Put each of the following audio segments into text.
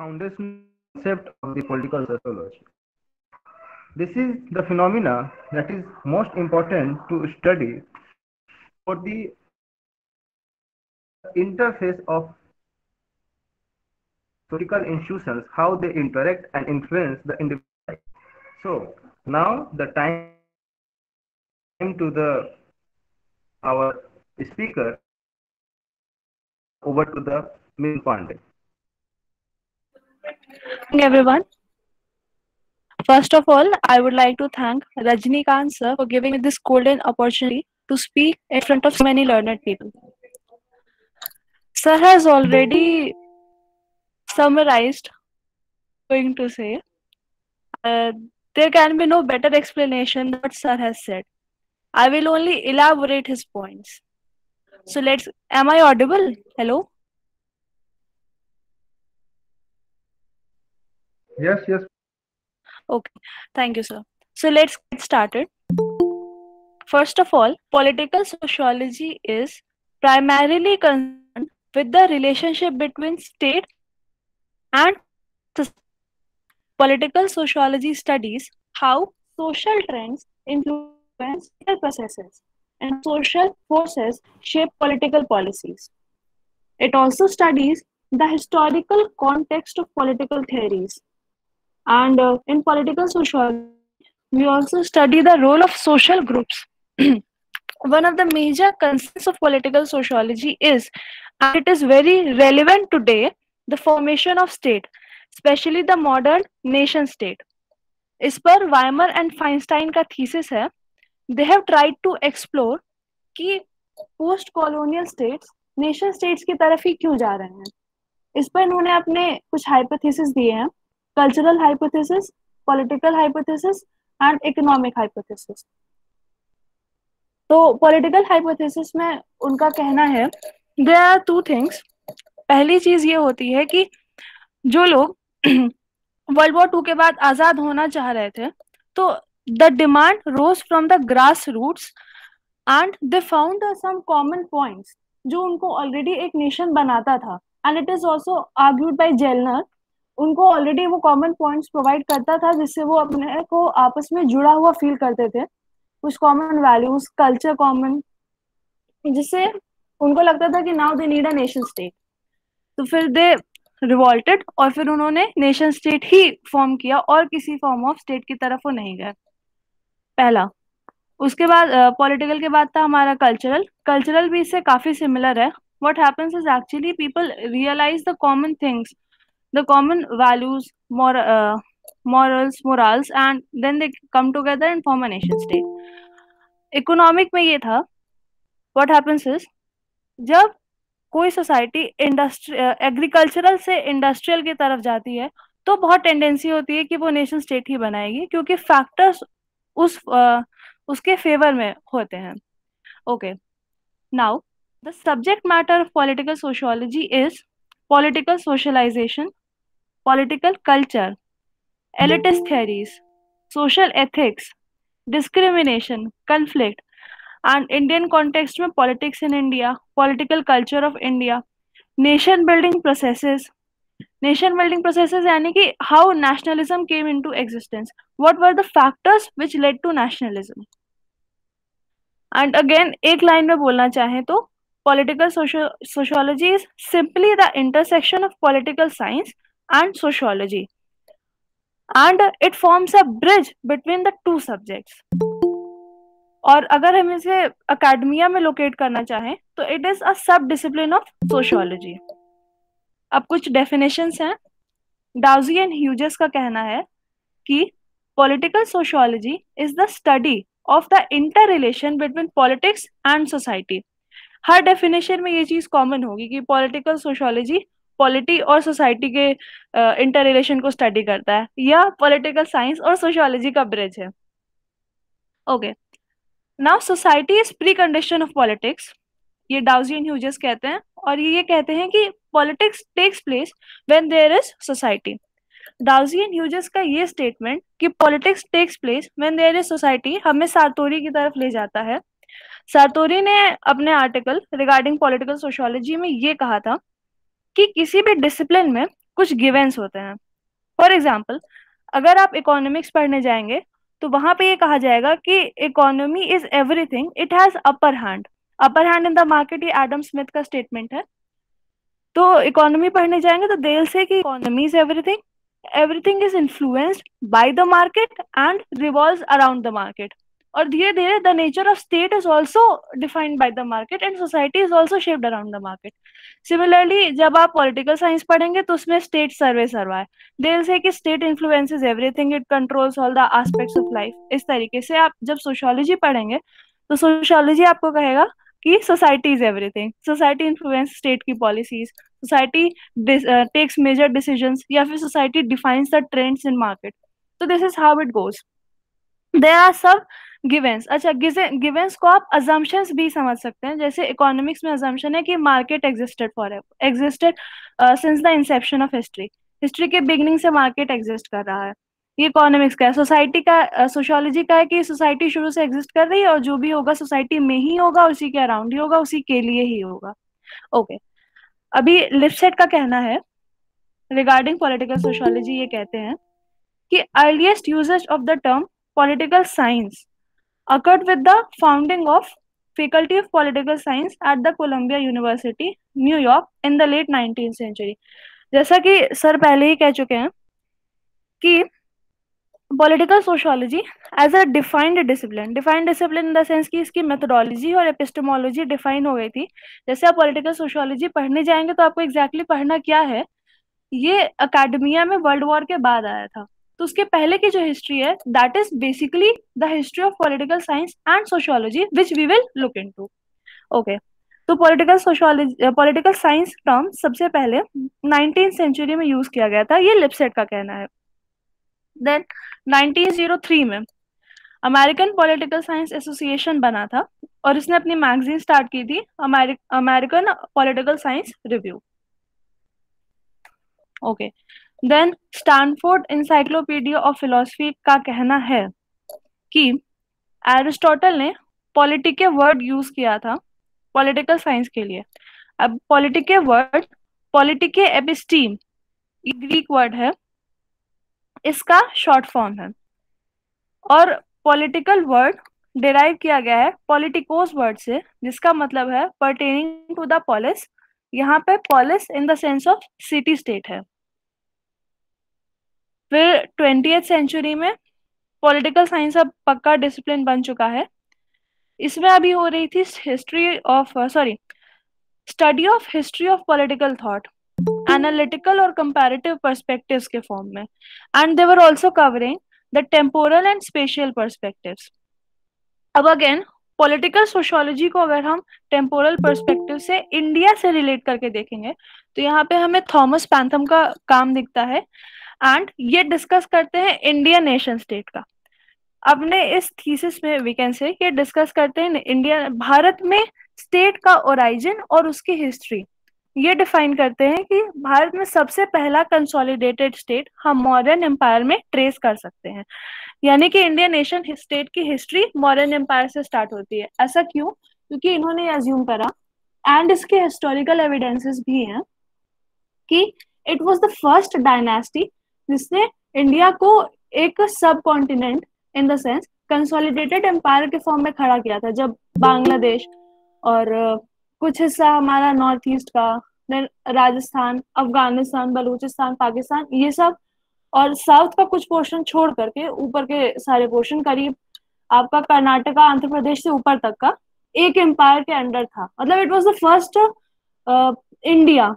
foundational concept of the political sociology. This is the phenomena that is most important to study for the interface of political institutions, how they interact and influence the individual life. So now the time to our speaker. Now over to the Mithun Pandey. Everyone. First of all, I would like to thank Rajnikant sir for giving me this golden opportunity to speak in front of so many learned people. Sir has already summarized, going to say, uh, there can be no better explanation than what sir has said. I will only elaborate his points. So am I audible? Hello? Yes, yes. Okay, thank you, sir. So let's get started. First of all, political sociology is primarily concerned with the relationship between state and society. Political sociology studies how social trends influence political processes and how social forces shape political policies. It also studies the historical context of political theories. And in political sociology, we also study the role of social groups. One of the major concerns of political sociology is, and it is very relevant today, the formation of state, especially the modern nation state. इस पर Weimar and फाइंस्टाइन का thesis है, they have tried to explore कि post colonial states nation states की तरफ ही क्यों जा रहे हैं. इस पर इन्होंने अपने कुछ हाइपोथेसिस दिए हैं, cultural hypothesis, political hypothesis and economic hypothesis. तो पॉलिटिकल हाइपोथेसिस में उनका कहना है देयर आर टू थिंग्स. पहली चीज ये होती है कि जो लोग वर्ल्ड वॉर 2 के बाद आजाद होना चाह रहे थे, तो the demand rose from the grass roots and they found some common points जो उनको ऑलरेडी एक नेशन बनाता था. And it is also argued by Gellner. उनको ऑलरेडी वो कॉमन पॉइंट्स प्रोवाइड करता था जिससे वो अपने को आपस में जुड़ा हुआ फील करते थे, कुछ कॉमन वैल्यूज, कल्चर कॉमन, जिससे उनको लगता था कि now they need a nation state. तो फिर दे रिवॉल्टेड और फिर उन्होंने नेशन स्टेट ही फॉर्म किया और किसी फॉर्म ऑफ स्टेट की तरफ वो नहीं गए. पहला. उसके बाद पॉलिटिकल के बाद था हमारा कल्चरल. कल्चरल भी इससे काफी सिमिलर है. What happens is actually people realize the common things, the common values, morals and then they come together and form a nation state. Economic में ये था, व्हाट हैपेंस इज जब कोई सोसाइटी एग्रीकल्चरल से इंडस्ट्रियल की तरफ जाती है तो बहुत टेंडेंसी होती है कि वो नेशन स्टेट ही बनाएगी क्योंकि फैक्टर्स उसके फेवर में होते हैं. Okay, now the subject matter of political sociology is political socialization, political culture, elitist theories, social ethics, discrimination, conflict, and Indian context में politics in India, political culture of India, nation building processes. Nation building processes यानी कि how nationalism came into existence. What were the factors which led to nationalism? And again, एक line में बोलना चाहें तो political sociology is simply the intersection of political science and sociology. And it forms a bridge between the two subjects. और अगर हम इसे academia में लोकेट करना चाहें तो इट इज अ सब डिसिप्लिन ऑफ सोशियोलॉजी. अब कुछ डेफिनेशंस हैं. डाउजी एंड ह्यूजेस का कहना है कि political sociology is the study of the inter relation between politics and society. Her definition में ये चीज कॉमन होगी कि पॉलिटिकल सोशियोलॉजी पॉलिटी और सोसाइटी के इंटर रिलेशन को स्टडी करता है या पॉलिटिकल साइंस और सोशियोलॉजी का ब्रिज है. Okay, now society is pre condition of politics, ये डाउजी एंड ह्यूजेस कहते हैं. और ये कहते हैं कि politics takes place when there is society. Dowse and Hughes का ये स्टेटमेंट कि politics takes place when there is society हमें सार्तोरी की तरफ ले जाता है. सार्तोरी ने अपने आर्टिकल रिगार्डिंग पॉलिटिकल सोशियोलॉजी में ये कहा था कि किसी भी डिसिप्लिन में कुछ गिवेंस होते हैं। फॉर एग्जाम्पल, अगर आप इकोनॉमिक्स पढ़ने जाएंगे तो वहां पे ये कहा जाएगा कि economy is everything, it has upper hand in the market. ये एडम स्मिथ का स्टेटमेंट है। तो इकोनॉमी पढ़ने जाएंगे तो दे विल से कि economy is everything, everything is influenced by the market and revolves around the market. और धीरे धीरे the nature of state is also defined by the market and society is also shaped around the market. Similarly जब आप political science पढ़ेंगे तो उसमें state सर्वे सर्वा they will say कि state influences everything, it controls all the aspects of life. इस तरीके से आप जब सोशियोलॉजी पढ़ेंगे तो सोशियोलॉजी आपको कहेगा कि society is everything, society influence state की policies, society takes major decisions, या फिर society defines the trends in market. तो this is how it goes. There are सब गिवेंस। अच्छा, गिवेंस को आप अजम्पशंस भी समझ सकते हैं। जैसे इकोनॉमिक्स में अजम्पशन है कि market existed since the Inception of history, history के बिगिनिंग से मार्केट एग्जिस्ट कर रहा है। ये इकोनॉमिक्स का है। सोसाइटी का सोशियोलॉजी का है कि सोसाइटी शुरू से एग्जिस्ट कर रही है और जो भी होगा सोसाइटी में ही होगा, उसी के अराउंड ही होगा, उसी के लिए ही होगा। ओके, अभी लिप्सेट का कहना है रिगार्डिंग पॉलिटिकल सोशियोलॉजी, ये कहते हैं कि earliest usages of the term political science occurred with the founding of Faculty of Political Science at the Columbia University, New York in the late 19th century। जैसा कि sir पहले ही कह चुके हैं कि political sociology as a defined discipline in the sense कि इसकी methodology और एपिस्टेमोलॉजी डिफाइन हो गई थी। जैसे आप पॉलिटिकल सोशियोलॉजी पढ़ने जाएंगे तो आपको एग्जैक्टली पढ़ना क्या है, ये अकेडमिया में वर्ल्ड वॉर के बाद आया था। तो उसके पहले की जो हिस्ट्री है that is basically the history of political science and sociology which we will look into. Okay, तो पॉलिटिकल साइंस टर्म सबसे पहले 19th सेंचुरी में यूज किया गया था, ये लिप्सेट का कहना है। देन 1903 में अमेरिकन पॉलिटिकल साइंस एसोसिएशन बना था और इसने अपनी मैगजीन स्टार्ट की थी, American political science review. Okay, then Stanford encyclopedia of philosophy का कहना है कि एरिस्टोटल ने पॉलिटिके वर्ड यूज किया था पॉलिटिकल साइंस के लिए। अब पॉलिटिके वर्ड पॉलिटिके एपिस्टीम, ये ग्रीक वर्ड है, इसका शॉर्ट फॉर्म है। और पॉलिटिकल वर्ड डिराइव किया गया है पॉलिटिकोस वर्ड से, जिसका मतलब है पर्टेनिंग टू द पोलिस। यहाँ पे police in the sense of city state है। फिर 20th सेंचुरी में पॉलिटिकल साइंस अब पक्का डिसिप्लिन बन चुका है। इसमें अभी हो रही थी study of history of political thought, analytical और कंपैरेटिव पर्सपेक्टिव्स के फॉर्म में, and they were also covering the temporal and spatial perspectives. अब अगेन पॉलिटिकल सोशियोलॉजी को अगर हम टेम्पोरल पर्सपेक्टिव से इंडिया से रिलेट करके देखेंगे तो यहाँ पे हमें थॉमस पैंथम का काम दिखता है एंड ये डिस्कस करते हैं इंडियन नेशन स्टेट का। अपने इस थीसिस में वी कैन से ये डिस्कस करते हैं इंडिया भारत में स्टेट का ओरिजिन और उसकी हिस्ट्री। ये डिफाइन करते हैं कि भारत में सबसे पहला कंसोलिडेटेड स्टेट हम मॉडर्न एम्पायर में ट्रेस कर सकते हैं, यानी कि इंडियन नेशन स्टेट की हिस्ट्री मॉडर्न एम्पायर से स्टार्ट होती है। ऐसा क्यों? क्योंकि इन्होंने अज्यूम करा एंड इसके हिस्टोरिकल एविडेंसेस भी हैं कि it was the first dynasty जिसने इंडिया को एक subcontinent in the sense consolidated empire के फॉर्म में खड़ा किया था। जब बांग्लादेश और कुछ हिस्सा हमारा नॉर्थ ईस्ट का, देन राजस्थान, अफगानिस्तान, बलूचिस्तान, पाकिस्तान, ये सब, और साउथ का कुछ पोर्शन छोड़ करके ऊपर के सारे पोर्शन करीब आपका कर्नाटका, आंध्र प्रदेश से ऊपर तक का एक एम्पायर के अंडर था। मतलब it was the first India,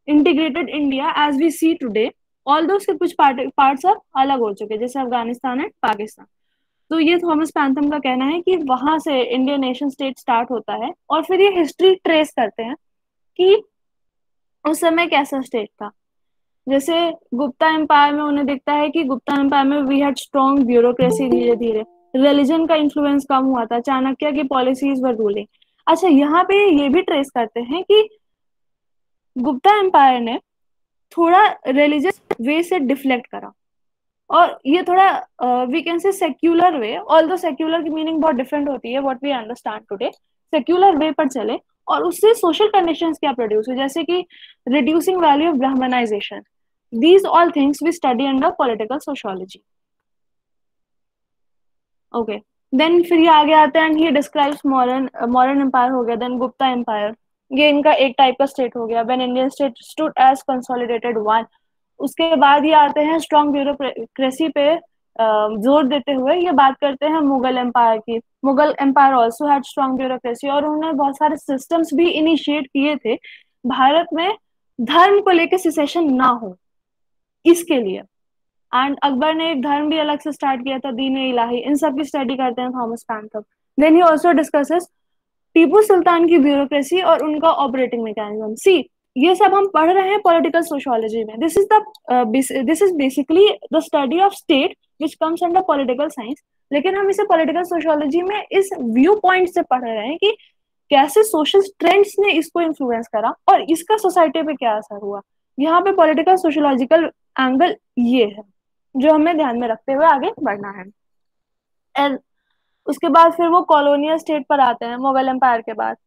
integrated India as we see today, although उसके कुछ पार्ट्स अब अलग हो चुके जैसे अफगानिस्तान एंड पाकिस्तान। तो ये थॉमस पैंथम का कहना है कि वहां से इंडियन नेशन स्टेट स्टार्ट होता है और फिर ये हिस्ट्री ट्रेस करते हैं कि उस समय कैसा स्टेट था। जैसे गुप्ता एम्पायर में उन्हें दिखता है कि गुप्ता एम्पायर में वी हैड स्ट्रॉन्ग ब्यूरोक्रेसी, धीरे धीरे रिलीजन का इन्फ्लुएंस कम हुआ था, चाणक्य की पॉलिसीज वर रूलिंग। अच्छा, यहाँ पे ये भी ट्रेस करते हैं कि गुप्ता एम्पायर ने थोड़ा रिलीजियस वे से डिफ्लेक्ट करा और ये थोड़ा we can say secular way, although secular की मीनिंग बहुत डिफरेंट होती है what we understand today, secular way पर चले और उससे सोशल कंडीशंस क्या प्रोड्यूस हुई, जैसे कि reducing value of Brahmanisation. These all things we study under political sociology. Okay. Then फिर ये आगे आते हैं and he describes Mauryan empire हो गया, then Gupta empire. ये इनका एक टाइप का स्टेट हो गया, when Indian state stood as consolidated one. उसके बाद ये आते हैं स्ट्रॉन्ग ब्यूरोक्रेसी पे जोर देते हुए ये बात करते हैं मुगल एम्पायर की. Mughal empire also had strong bureaucracy और उन्होंने बहुत सारे सिस्टम्स भी इनिशिएट किए थे भारत में धर्म को लेकर सिसेशन ना हो इसके लिए. एंड अकबर ने एक धर्म भी अलग से स्टार्ट किया था, दीन इलाही. इन सब की स्टडी करते हैं Thomas Pantham. Then he also discusses Tipu Sultan की ब्यूरोक्रेसी और उनका ऑपरेटिंग मैकेनिज्म. सी ये सब हम पढ़ रहे हैं पॉलिटिकल सोशियोलॉजी में. This is basically the study of state which comes under political science. लेकिन हम इसे पॉलिटिकल सोशियोलॉजी में इस व्यू पॉइंट से पढ़ रहे हैं कि कैसे सोशल ट्रेंड्स ने इसको इन्फ्लुएंस करा और इसका सोसाइटी पे क्या असर हुआ. यहाँ पे पॉलिटिकल सोशियोलॉजिकल एंगल ये है जो हमें ध्यान में रखते हुए आगे बढ़ना है. एंड उसके बाद फिर वो कॉलोनियल स्टेट पर आते हैं मुगल एम्पायर के बाद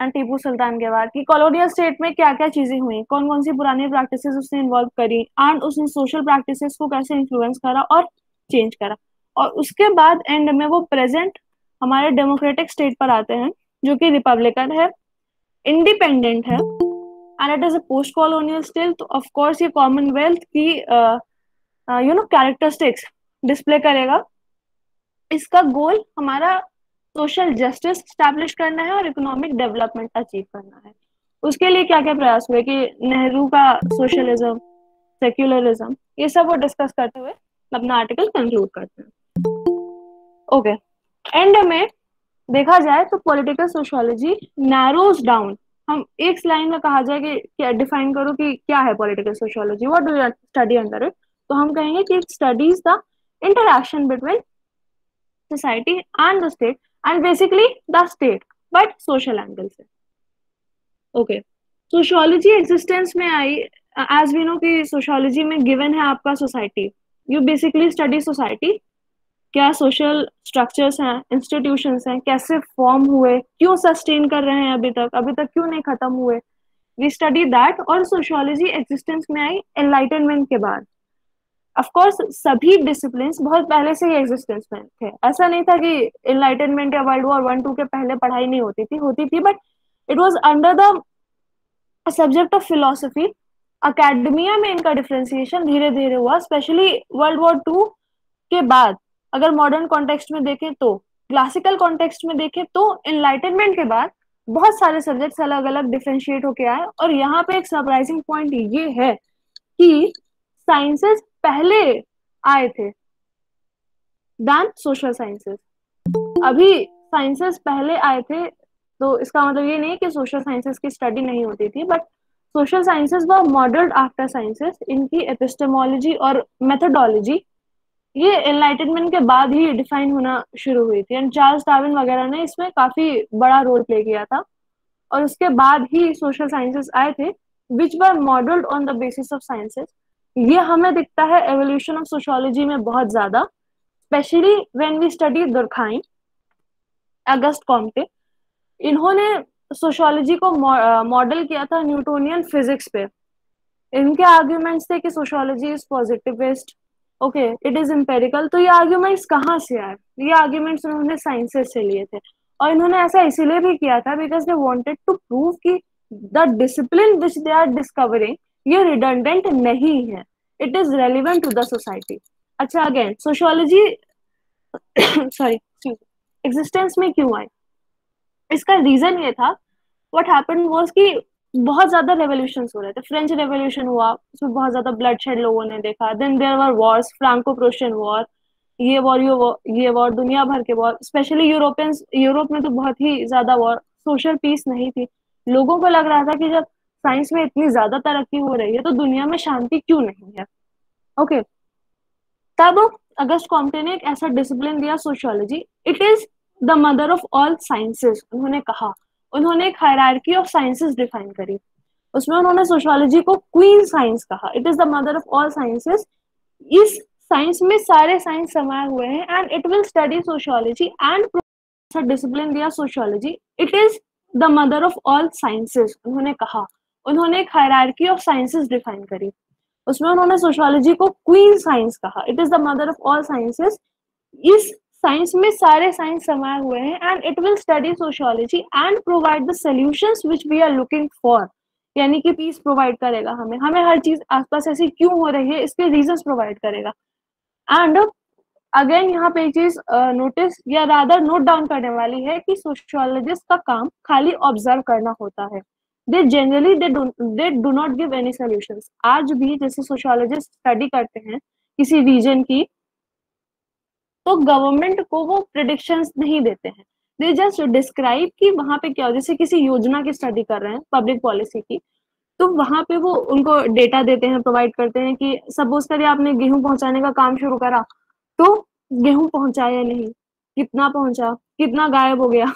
एंड टीपू सुल्तान के बाद कि कॉलोनियल स्टेट में क्या क्या चीजें हुई, कौन कौन सी पुरानी प्रैक्टिसेस उसने इन्वॉल्व करी एंड उसने सोशल प्रैक्टिसेस को कैसे इन्फ्लुएंस करा और चेंज करा. और उसके बाद एंड में वो प्रेजेंट हमारे डेमोक्रेटिक स्टेट पर आते हैं जो कि रिपब्लिकन है, इंडिपेंडेंट है and it is a post colonial state. तो ऑफ कोर्स ये कॉमनवेल्थ की कैरेक्टरिस्टिक्स डिस्प्ले करेगा. इसका गोल हमारा सोशल जस्टिस स्टैब्लिश करना है और इकोनॉमिक डेवलपमेंट अचीव करना है. उसके लिए क्या क्या प्रयास हुए कि नेहरू का सोशलिज्म, सेक्युलरिज्म, ये सब वो डिस्कस करते हुए अपना आर्टिकल कंक्लूड करते हैं. ओके. एंड में देखा जाए तो पॉलिटिकल सोशियोलॉजी नैरोज डाउन. हम एक लाइन में कहा जाए कि क्या डिफाइन करो कि क्या है political sociology, what do you study under it, तो हम कहेंगे कि it studies the interaction between society and the state and basically the state but social angle से. Okay. Sociology existence में आई as we know कि sociology में given है आपका society. You basically study society. क्या social structures हैं, institutions हैं, कैसे form हुए, क्यों sustain कर रहे हैं अभी तक क्यों नहीं खत्म हुए. We study that. और sociology existence में आई enlightenment के बाद. ऑफ कोर्स सभी डिसिप्लिन बहुत पहले से ही एग्जिस्टेंस में थे. ऐसा नहीं था कि एनलाइटनमेंट या वर्ल्ड वॉर 1-2 के पहले पढ़ाई नहीं होती थी but it was under the subject of philosophy. Academia में इनका डिफरेंशिएशन धीरे धीरे हुआ, स्पेशली वर्ल्ड वॉर 2 के बाद. अगर मॉडर्न कॉन्टेक्स्ट में देखें तो, क्लासिकल कॉन्टेक्स्ट में देखें तो एनलाइटनमेंट के बाद बहुत सारे सब्जेक्ट्स अलग अलग डिफरेंशिएट होके आए. और यहाँ पे एक सरप्राइजिंग पॉइंट ये है कि साइंसेस पहले आए थे देन सोशल साइंसेस. अभी साइंसेस पहले आए थे तो इसका मतलब ये नहीं कि सोशल साइंसेस की स्टडी नहीं होती थी, but social sciences were modelled after sciences. इनकी एपिस्टेमोलॉजी और मेथोडोलॉजी ये एनलाइटनमेंट के बाद ही डिफाइन होना शुरू हुई थी एंड चार्ल्स डार्विन वगैरह ने इसमें काफी बड़ा रोल प्ले किया था. और उसके बाद ही सोशल साइंसेस आए थे which were modelled on the basis of sciences. ये हमें दिखता है एवोल्यूशन ऑफ सोशियोलॉजी में बहुत ज्यादा, specially when we study Durkheim, August Comte. इन्होंने सोशियोलॉजी को मॉडल किया था न्यूटोनियन फिजिक्स पे. इनके आर्ग्यूमेंट्स थे कि sociology is positivist, okay, it is empirical. तो ये आर्ग्यूमेंट्स कहाँ से आए? ये आर्ग्यूमेंट्स उन्होंने साइंसेस से लिए थे और इन्होंने ऐसा इसीलिए भी किया था because they wanted to prove कि the discipline which they are discovering ये रिडंडेंट नहीं है, it is relevant to the society. अच्छा, अगेन सोशियोलॉजी सॉरी एग्जिस्टेंस में क्यों आई? इसका रीजन ये था, व्हाट हैपेंड वाज कि बहुत ज्यादा रेवोल्यूशंस हो रहे थे. फ्रेंच रेवोल्यूशन हुआ, उसमें बहुत ज्यादा ब्लड शेड लोगों ने देखा. Then there were wars, Franco Prussian war, ये वॉर, दुनिया भर के वॉर, स्पेशली यूरोप में तो बहुत ही ज्यादा वॉर. सोशल पीस नहीं थी. लोगों को लग रहा था कि जब साइंस में इतनी ज्यादा तरक्की हो रही है तो दुनिया में शांति क्यों नहीं है. ओके. तब अगस्ट कॉम्टे ने एक ऐसा डिसिप्लिन दिया sociology, it is the mother of all sciences. उन्होंने कहा, उन्होंने एक हायरार्की ऑफ साइंसेस डिफाइन करी. उसमें उन्होंने सोशियोलॉजी को क्वीन साइंस कहा. It is the mother of all sciences. इस साइंस में सारे साइंस समाये हुए हैं and it will study sociology and discipline दिया sociology, it is the mother of all sciences. उन्होंने कहा, उन्होंने एक हायरार्की ऑफ साइंसेस डिफाइन करी. उसमें उन्होंने सोशियोलॉजी को क्वीन साइंस कहा, it is the mother of all sciences. इस साइंस में सारे साइंस समाये हुए हैं and it will study sociology and provide the solutions which we are looking for, यानी कि पीस प्रोवाइड करेगा हमें हर चीज आसपास ऐसी क्यों हो रही है इसके रीजंस प्रोवाइड करेगा। एंड अगेन यहाँ पे एक चीज नोटिस या रादर नोट डाउन करने वाली है कि सोशियोलॉजिस्ट का काम खाली ऑब्जर्व करना होता है, they generally they do not give any solutions. आज भी जैसे सोशियोलॉजिस्ट स्टडी करते हैं किसी रीजन की, तो गवर्नमेंट को वो प्रिडिक्शंस नहीं देते हैं, दे जस्ट डिस्क्राइब कि वहां पे क्या हो, जैसे किसी योजना की स्टडी कर रहे हैं पब्लिक पॉलिसी की, तो वहां पे वो उनको डेटा देते हैं, प्रोवाइड करते हैं कि सपोज करिए आपने गेहूं पहुंचाने का काम शुरू करा, तो गेहूं पहुंचा या नहीं, कितना पहुंचा, कितना गायब हो गया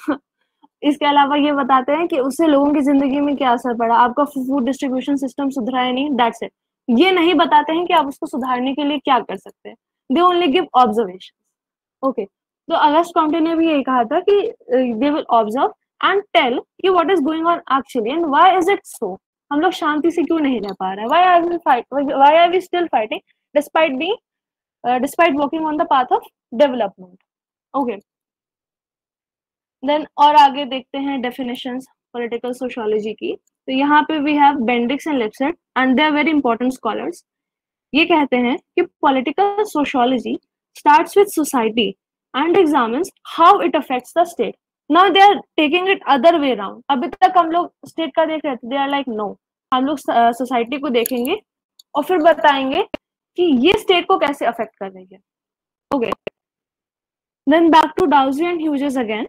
इसके अलावा ये बताते हैं कि उससे लोगों की जिंदगी में क्या असर पड़ा, आपका फूड डिस्ट्रीब्यूशन सिस्टम सुधरा या नहीं, दैट्स इट। ये नहीं बताते हैं कि आप उसको सुधारने के लिए क्या कर सकते हैं, they only give observation. Okay, तो अगस्ट कॉम्टे ने भी यही कहा था कि they will observe and tell कि what is going on actually and why is it so, हम लोग शांति से क्यों नहीं रह पा रहे हैं, why are we still fighting despite walking on the path of development. Okay, then और आगे देखते हैं डेफिनेशंस पॉलिटिकल सोशियोलॉजी की। तो यहाँ पे we have Bendix and Lipset and they are very important scholars. ये कहते हैं कि political sociology starts with society and examines how it affects the state. Now they are taking it other way around. अभी तक हम लोग state का देख रहे थे, they are like no, हम लोग सोसाइटी को देखेंगे और फिर बताएंगे कि ये स्टेट को कैसे अफेक्ट कर रही है। Okay, then back to Dowsey and Hughes again.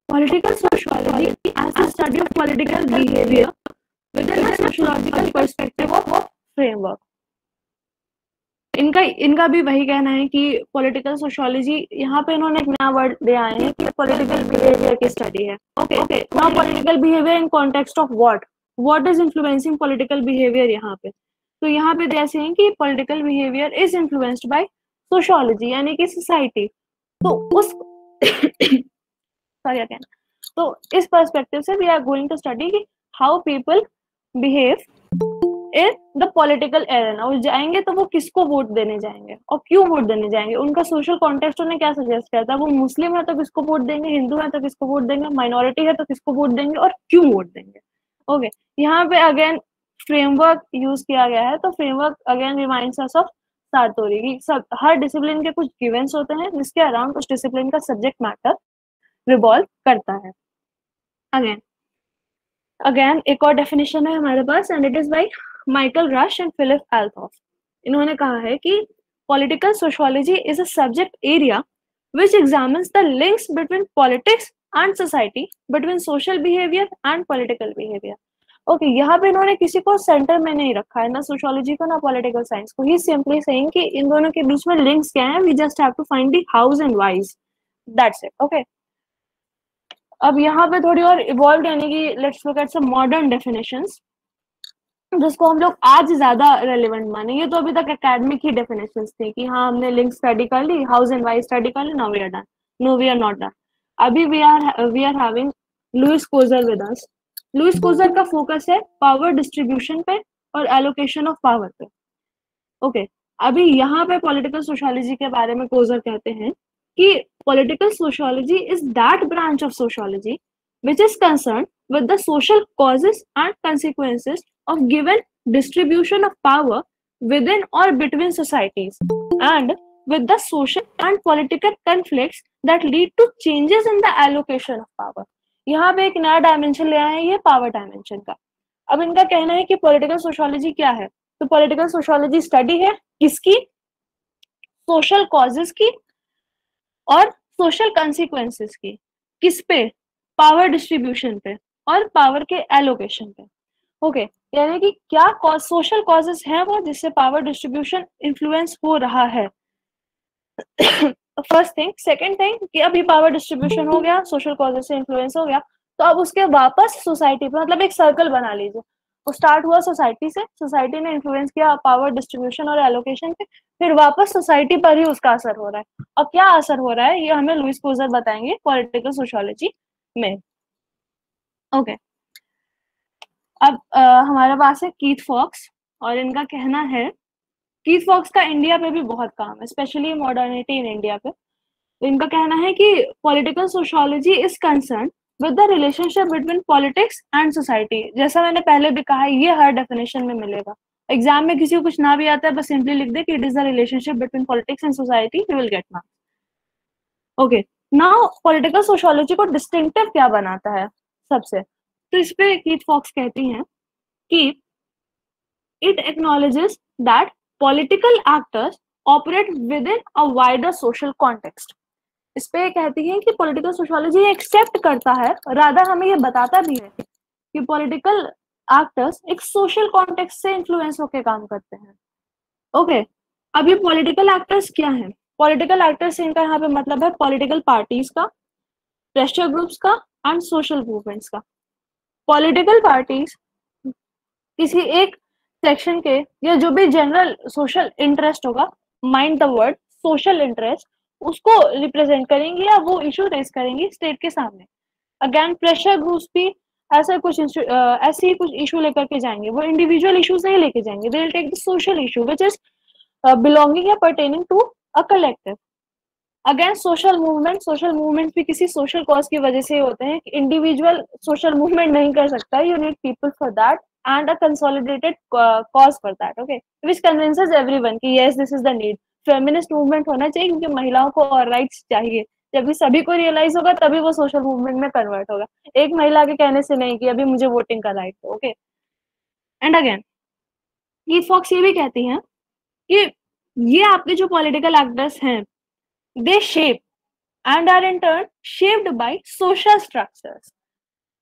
Political sociology as the study of political behavior within a sociological perspective of framework. इनका भी वही कहना है कि पॉलिटिकल सोशियोलॉजी, यहाँ पे इन्होंने एक नया वर्ड ले आए हैं कि पॉलिटिकल बिहेवियर की स्टडी है। Okay, now political behaviour in context of what is influencing political behaviour यहाँ पे। तो यहाँ पे जैसे हैं कि political behaviour is influenced by sociology, यानी कि सोसाइटी। तो उस सॉरी अगेन, तो इस पर्सपेक्टिव से we are going to study कि how people behave in the political arena. वो जाएंगे तो वो किसको वोट देने जाएंगे और क्यों वोट देने जाएंगे, उनका सोशल कॉन्टेक्स्ट उन्हें क्या सजेस्ट करता है, वो मुस्लिम है तो किसको वोट देंगे, हिंदू है तो किसको वोट देंगे, माइनॉरिटी है तो किसको वोट देंगे और क्यों वोट देंगे। ओके, यहाँ पे अगेन फ्रेमवर्क यूज किया गया है। तो framework again reminds us of Sartori कि सब हर डिसिप्लिन के कुछ गिवेंस होते हैं जिसके अराउंड उस डिसिप्लिन का सब्जेक्ट मैटर रिवॉल्व करता है। अगेन एक और डेफिनेशन है हमारे पास and it is by Michael Rush and Philip Althoff. इन्होंने कहा है कि political sociology is a subject area which examines the links between politics and society, between social behavior and political behavior. Okay, यहाँ पे इन्होंने किसी को सेंटर में नहीं रखा है, ना सोशियोलॉजी को ना पॉलिटिकल साइंस को। ही सिंपली सेइंग कि इन दोनों के बीच में लिंक्स क्या हैं, we just have to find the hows and whys, that's it. Okay, अब यहाँ पे थोड़ी और इवॉल्व, यानी कि let's look at some modern definitions जिसको हम लोग आज ज्यादा रेलेवेंट माने। ये तो अभी तक एकेडमिक ही डेफिनेशंस थी कि हाँ हमने लिंक स्टडी कर ली, हाउस एंड वाइज स्टडी कर ली, now we are done. No, we are not done. अभी we are having Lewis Coser with us. Lewis Coser का फोकस है पावर डिस्ट्रीब्यूशन पे और एलोकेशन ऑफ पावर पे। ओके, अभी यहाँ पे पॉलिटिकल सोशियोलॉजी के बारे में कोजर कहते हैं कि political sociology is that branch of sociology which is concerned with the social causes and consequences of given distribution of power within or between societies and with the social and political conflicts that lead to changes in the allocation of power. यहाँ पे एक नया dimension ले आए हैं ये power dimension का। अब इनका कहना है कि पॉलिटिकल सोशियोलॉजी क्या है, तो पॉलिटिकल सोशियोलॉजी स्टडी है किसकी, सोशल कॉजेस की और सोशल कंसिक्वेंसेस की। किस पे, पावर डिस्ट्रीब्यूशन पे और पावर के एलोकेशन पे। ओके, यानी कि क्या सोशल कॉजेस हैं वो जिससे पावर डिस्ट्रीब्यूशन इन्फ्लुएंस हो रहा है, फर्स्ट थिंग। सेकंड थिंग कि अभी पावर डिस्ट्रीब्यूशन हो गया, सोशल कॉजेस से इन्फ्लुएंस हो गया, तो अब उसके वापस सोसाइटी पे, मतलब एक सर्कल बना लीजिए, वो स्टार्ट हुआ सोसाइटी से, सोसाइटी ने इन्फ्लुएंस किया पावर डिस्ट्रीब्यूशन और एलोकेशन पे, फिर वापस सोसाइटी पर ही उसका असर हो रहा है। और क्या असर हो रहा है ये हमें लुइस कोजर बताएंगे पॉलिटिकल सोशियोलॉजी में। ओके, अब हमारे पास है कीथ फॉक्स। और इनका कहना है, कीथ फॉक्स का इंडिया पे भी बहुत काम है, स्पेशली मॉडर्निटी इन इंडिया पे। तो इनका कहना है कि political sociology is concern with the relationship between politics and society. जैसा मैंने पहले भी कहा, ये हर डेफिनेशन में मिलेगा। एग्जाम में किसी को कुछ ना भी आता है, बस सिंपली लिख दे कि it is the relationship between politics and society, you will get marks. Okay, now political sociology को डिस्टिंक्टिव क्या बनाता है सबसे, तो इस पे कीथ फॉक्स कहती हैं कि it acknowledges that political actors operate with in a wider social context. इस पे ये कहती है कि पॉलिटिकल सोशियोलॉजी एक्सेप्ट करता है, रादर हमें ये बताता भी है कि पॉलिटिकल एक्टर्स एक सोशल कॉन्टेक्स्ट से इन्फ्लुएंस होकर काम करते हैं। ओके, अब ये पॉलिटिकल एक्टर्स क्या हैं? पॉलिटिकल एक्टर्स से इनका यहाँ पे मतलब है पॉलिटिकल पार्टीज का, प्रेशर ग्रुप्स का एंड सोशल मूवमेंट्स का। पॉलिटिकल पार्टीज किसी एक सेक्शन के या जो भी जनरल सोशल इंटरेस्ट होगा, mind the word social interest, उसको रिप्रेजेंट करेंगे या वो इशू रेज करेंगे स्टेट के सामने। अगेन प्रेशर ग्रुप्स भी ऐसा कुछ ऐसे ही कुछ इशू लेकर के जाएंगे, वो इंडिविजुअल इश्यूज नहीं लेके जाएंगे, they will take the social issue which is belonging या pertaining to a collective. Again social movement भी किसी सोशल कॉज की वजह से होते हैं। इंडिविजुअल सोशल मूवमेंट नहीं कर सकता, you need people for that and a consolidated cause for that, okay, which convinces everyone कि yes this is the need। feminist movement होना चाहिए क्योंकि महिलाओं को और rights चाहिए। जब भी सभी को रियलाइज होगा तभी वो सोशल मूवमेंट में कन्वर्ट होगा, एक महिला के कहने से नहीं कि अभी मुझे वोटिंग का राइट है। Okay, and again Keith Faulks ये भी कहती हैं कि ये आपके जो पॉलिटिकल एक्टर्स हैं, they shape and are in turn shaped by social structures.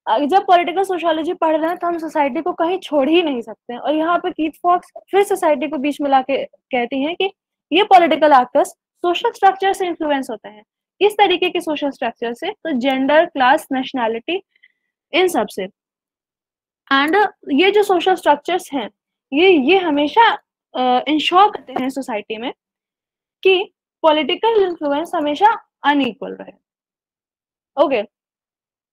जब पॉलिटिकल सोशियोलॉजी पढ़ रहे हैं तो हम सोसाइटी को कहीं छोड़ ही नहीं सकते हैं। और यहाँ पे कीथ फॉक्स फिर सोसाइटी को बीच में लाके कहती हैं कि ये पॉलिटिकल एक्टर्स सोशल स्ट्रक्चर से इन्फ्लुएंस होते हैं। इस तरीके के सोशल स्ट्रक्चर से, तो जेंडर, क्लास, नेशनैलिटी, इन सब से। एंड ये जो सोशल स्ट्रक्चर्स हैं, ये हमेशा इंश्योर करते हैं सोसाइटी में कि पॉलिटिकल इन्फ्लुएंस हमेशा अनइक्वल रहे। ओके,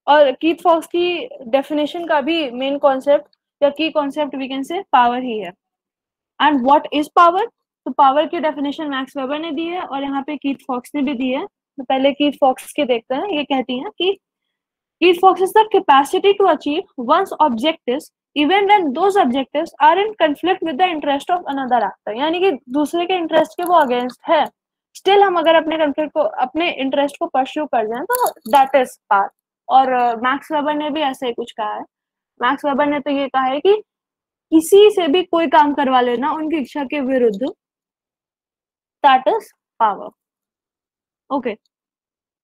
और कीथ फॉक्स की डेफिनेशन का भी मेन कॉन्सेप्ट या की concept we can say power ही है। And what is power? तो पावर की डेफिनेशन मैक्स वेबर ने दी है और यहाँ पे कीथ फॉक्स ने भी दी है। तो पहले कीथ फॉक्स के देखते हैं। ये कहती हैं कि Keith Faulks is the capacity to achieve one's objectives even when those objectives are in conflict with the interest of another actor. यानी कि दूसरे के इंटरेस्ट के वो अगेंस्ट है, स्टिल हम अगर अपने कॉन्फ्लिक्ट को, अपने इंटरेस्ट को परस्यू कर जाए तो दैट इज पावर। और मैक्स वेबर ने भी ऐसे ही कुछ कहा है। मैक्स वेबर ने तो ये कहा है कि किसी से भी कोई काम करवा लेना उनकी इच्छा के विरुद्ध, दैट इज पावर। ओके,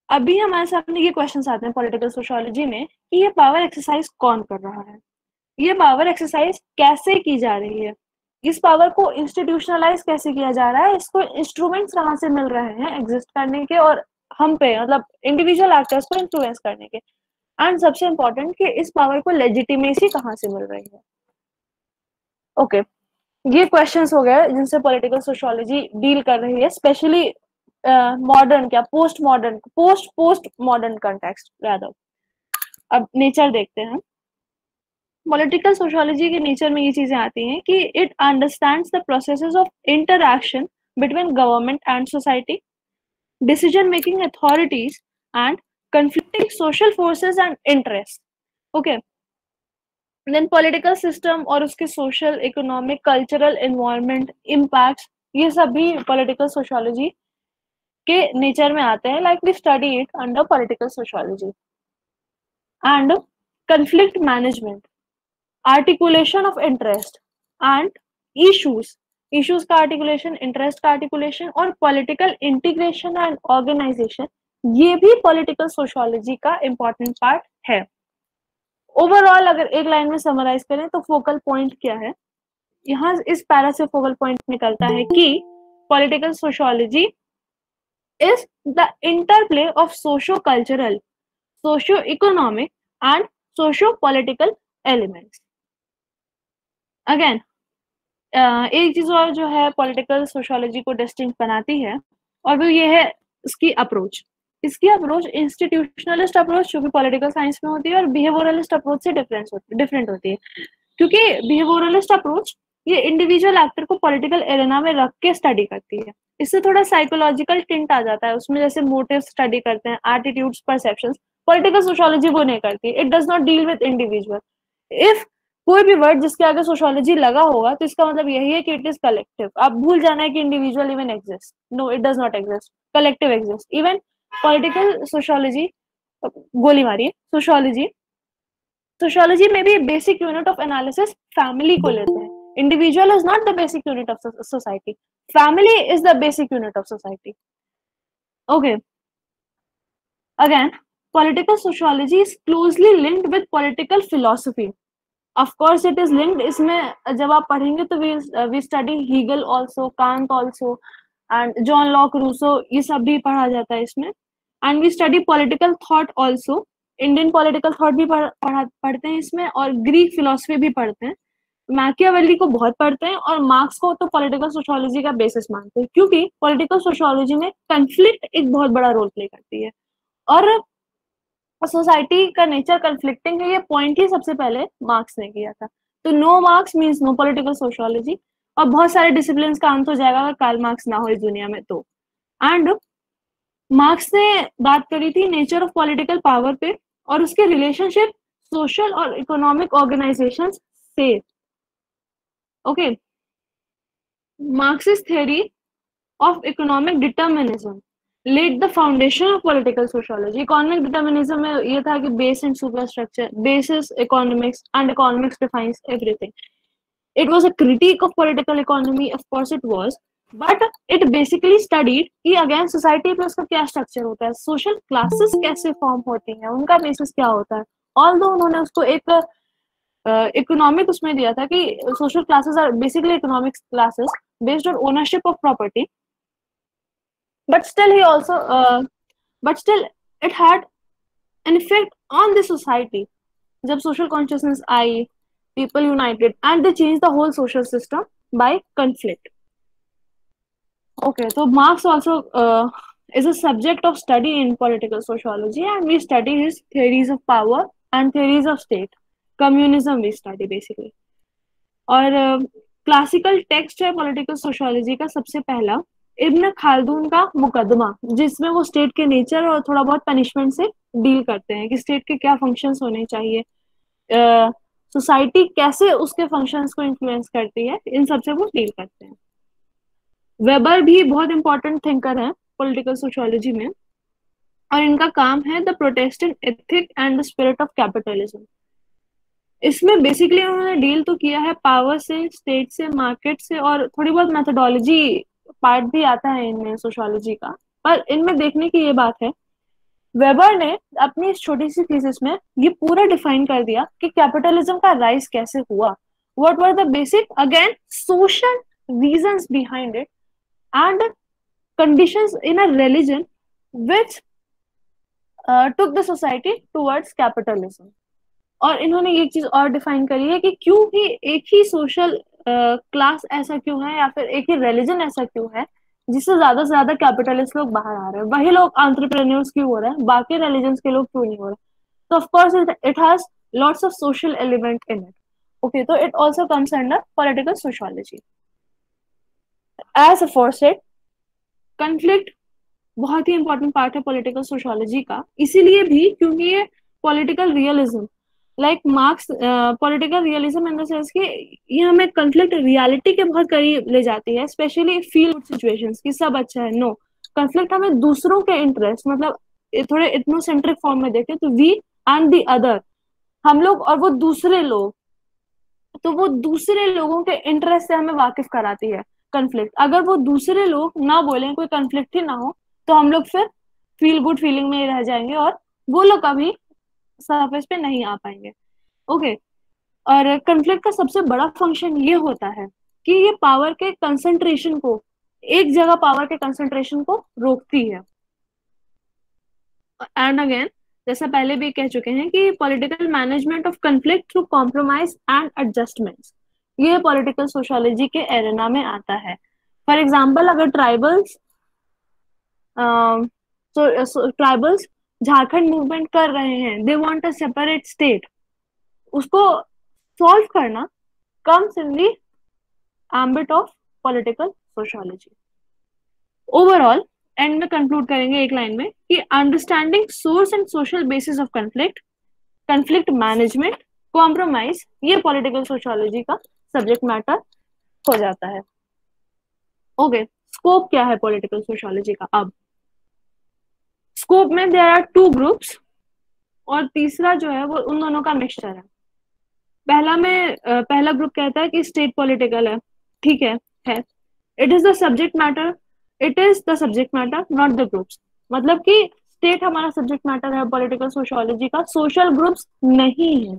अभी हमारे सामने ये क्वेश्चंस आते हैं पॉलिटिकल सोशियोलॉजी में कि ये पावर एक्सरसाइज कौन कर रहा है, ये पावर एक्सरसाइज कैसे की जा रही है, इस पावर को इंस्टीट्यूशनलाइज कैसे किया जा रहा है, इसको इंस्ट्रूमेंट्स कहाँ से मिल रहे हैं एग्जिस्ट करने के और हम पे, मतलब इंडिविजुअल एक्टर्स को इन्फ्लुएंस करने के। एंड सबसे इम्पोर्टेंट कि इस पावर को लेजिटिमेसी कहाँ से मिल रही है। ओके, ये क्वेश्चंस हो गए जिनसे पॉलिटिकल सोशियोलॉजी डील कर रही है, स्पेशली मॉडर्न क्या पोस्ट मॉडर्न कॉन्टेक्स्ट रादर। अब नेचर देखते हैं। पॉलिटिकल सोशियोलॉजी के नेचर में ये चीजें आती हैं कि it understands the processes of interaction between government and society, decision making authorities and conflicting social forces and interests. Okay, then political system और उसके social, economic, cultural, environment, impacts, ये सब भी political sociology के nature में आते हैं, like we study it under political sociology. And conflict management, articulation of interest and issues का आर्टिकुलेशन, इंटरेस्ट का आर्टिकुलेशन और पॉलिटिकल इंटीग्रेशन एंड ऑर्गेनाइजेशन, ये भी पॉलिटिकल सोशियोलॉजी का इंपॉर्टेंट पार्ट है। ओवरऑल अगर एक लाइन में समराइज करें तो फोकल पॉइंट क्या है, यहाँ इस पैरा से फोकल पॉइंट निकलता है कि political sociology is the interplay of socio cultural, socio economic and socio political elements. Again एक चीज और जो है पॉलिटिकल सोशियोलॉजी को डिस्टिंक्ट बनाती है और वो ये है इसकी अप्रोच। इसकी अप्रोच इंस्टीट्यूशनलिस्ट अप्रोच जो कि पॉलिटिकल साइंस में होती है और बिहेवियरलिस्ट अप्रोच से डिफरेंट होती है। क्योंकि बिहेवियरलिस्ट अप्रोच ये इंडिविजुअल एक्टर को पॉलिटिकल एरेना में रख के स्टडी करती है। इससे थोड़ा साइकोलॉजिकल टिंट आ जाता है उसमें, जैसे मोटिव स्टडी करते हैं, एटीट्यूड्स, परसेप्शंस। पॉलिटिकल सोशियोलॉजी वो नहीं करती, it does not deal with individual. If कोई भी वर्ड जिसके आगे सोशियोलॉजी लगा होगा तो इसका मतलब यही है कि इट इज कलेक्टिव। आप भूल जाना है कि individual even exist, no it does not exist, collective exist. Even political sociology, गोली मारी, सोशियोलॉजी, सोशियोलॉजी में भी basic unit of analysis family को लेते हैं। Individual is not the basic unit of society, family is the basic unit of society. Okay, again political sociology is closely linked with political philosophy. Of course it is linked. इसमें जब आप पढ़ेंगे तो we study Hegel also, Kant also, and John Locke, Rousseau, ये सब भी पढ़ा जाता है इसमें। And we study political thought also. Indian political thought भी पढ़ते हैं इसमें, और Greek philosophy भी पढ़ते हैं। मैकियावेली को बहुत पढ़ते हैं, और मार्क्स को तो पॉलिटिकल सोशियोलॉजी का बेसिस मानते हैं, क्योंकि पॉलिटिकल सोशियोलॉजी में कंफ्लिक्ट एक बहुत बड़ा रोल प्ले करती है, और सोसाइटी का नेचर कंफ्लिक्टिंग है, ये पॉइंट ही सबसे पहले मार्क्स ने किया था। तो no Marx means no political sociology, और बहुत सारे डिसिप्लिन का अंत हो जाएगा अगर कार्ल मार्क्स ना हो इस दुनिया में तो। एंड मार्क्स ने बात करी थी नेचर ऑफ पॉलिटिकल पावर पे, और उसके रिलेशनशिप सोशल और इकोनॉमिक ऑर्गेनाइजेशंस से। Okay, Marxist theory of economic determinism laid the foundation of political sociology. Economic determinism में ये था कि base and superstructure, basis economics, and economics defines everything. It was a critique of political economy, of course it was, but it basically studied कि again society पे उसका क्या structure होता है, social classes कैसे form होती हैं, उनका basis क्या होता है। Although उन्होंने उसको एक economic उसमें दिया था कि social classes are basically economic classes based on ownership of property, but still it had an effect on the society. जब social consciousness I, people united and they changed the whole social system by conflict. Okay, so Marx also is a subject of study in political sociology, and we study his theories of power and theories of state. Communism we study basically. और classical text है political sociology का सबसे पहला इब्न खालदून का मुकदमा, जिसमें वो state के नेचर और थोड़ा बहुत पनिशमेंट से डील करते हैं कि स्टेट के क्या फंक्शंस होने चाहिए, सोसाइटी कैसे उसके फंक्शंस को इन्फ्लुएंस करती है, इन सब से वो डील करते हैं। वेबर भी बहुत इंपॉर्टेंट थिंकर है पॉलिटिकल सोशियोलॉजी में, और इनका काम है the Protestant ethic and the spirit of capitalism. इसमें बेसिकली उन्होंने डील तो किया है पावर से, स्टेट से, मार्केट से, और थोड़ी बहुत मेथोडोलॉजी पार्ट भी आता है इनमें सोशियोलॉजी का। पर इनमें देखने की ये बात है, वेबर ने अपनी इस छोटी सी थीसिस में ये पूरा डिफाइन कर दिया कि कैपिटलिज्म का राइज कैसे हुआ, what were the basic again social reasons behind it and conditions in a religion which took the society towards capitalism. और इन्होंने ये चीज और डिफाइन करी है कि क्यों ही एक ही सोशल क्लास ऐसा क्यों है, या फिर एक ही रिलीजन ऐसा क्यों है जिससे ज्यादा से ज्यादा कैपिटलिस्ट लोग बाहर आ रहे हैं, वही लोग एंटरप्रेन्योर्स क्यों हो रहे हैं, बाकी रिलीजन्स के लोग क्यों नहीं हो रहे। तो of course it has lots of social element in it. Okay, तो it also comes under political sociology. As aforesaid, conflict बहुत ही इंपॉर्टेंट पार्ट है पॉलिटिकल सोशियोलॉजी का, इसीलिए भी क्योंकि ये political realism like Marx, political realism in the sense कि ये हमें कॉन्फ्लिक्ट रियलिटी के बहुत करीब ले जाती है, स्पेशली फील गुड सिचुएशंस कि सब अच्छा है। नो, कॉन्फ्लिक्ट हमें दूसरों के इंटरेस्ट, मतलब थोड़े इथनोसेंट्रिक फॉर्म में देखें तो वी एंड द अदर, हम लोग और वो दूसरे लोग, तो वो दूसरे लोगों के इंटरेस्ट से हमें वाकिफ कराती है कॉन्फ्लिक्ट। अगर वो दूसरे लोग ना बोले, कोई कॉन्फ्लिक्ट ही ना हो, तो हम लोग फिर फील गुड फीलिंग में रह जाएंगे और वो लोग कभी सरफेस पे नहीं आ पाएंगे। ओके, और कॉन्फ्लिक्ट का सबसे बड़ा फंक्शन ये होता है कि ये पावर के कंसंट्रेशन को, एक जगह पावर के कंसंट्रेशन को रोकती है। एंड अगेन, जैसा पहले भी कह चुके हैं कि political management of conflict through compromise and adjustments, ये पॉलिटिकल सोशियोलॉजी के एरेना में आता है। फॉर एग्जाम्पल, अगर ट्राइबल्स ट्राइबल्स झारखंड मूवमेंट कर रहे हैं, they want a separate state, उसको सॉल्व करना comes in the ambit of political sociology. Overall and में कंक्लूड करेंगे एक लाइन में कि understanding source and social basis of conflict, conflict management, compromise, ये पॉलिटिकल सोशियोलॉजी का सब्जेक्ट मैटर हो जाता है. ओके, स्कोप क्या है पॉलिटिकल सोशियोलॉजी का? अब स्कोप में देयर आर टू ग्रुप्स और तीसरा जो है वो उन दोनों का मिक्सचर है. पहला ग्रुप कहता है कि स्टेट पॉलिटिकल है, ठीक है. It is the subject matter, not the groups. मतलब कि स्टेट हमारा सब्जेक्ट मैटर है पॉलिटिकल सोशियोलॉजी का, सोशल ग्रुप्स नहीं है.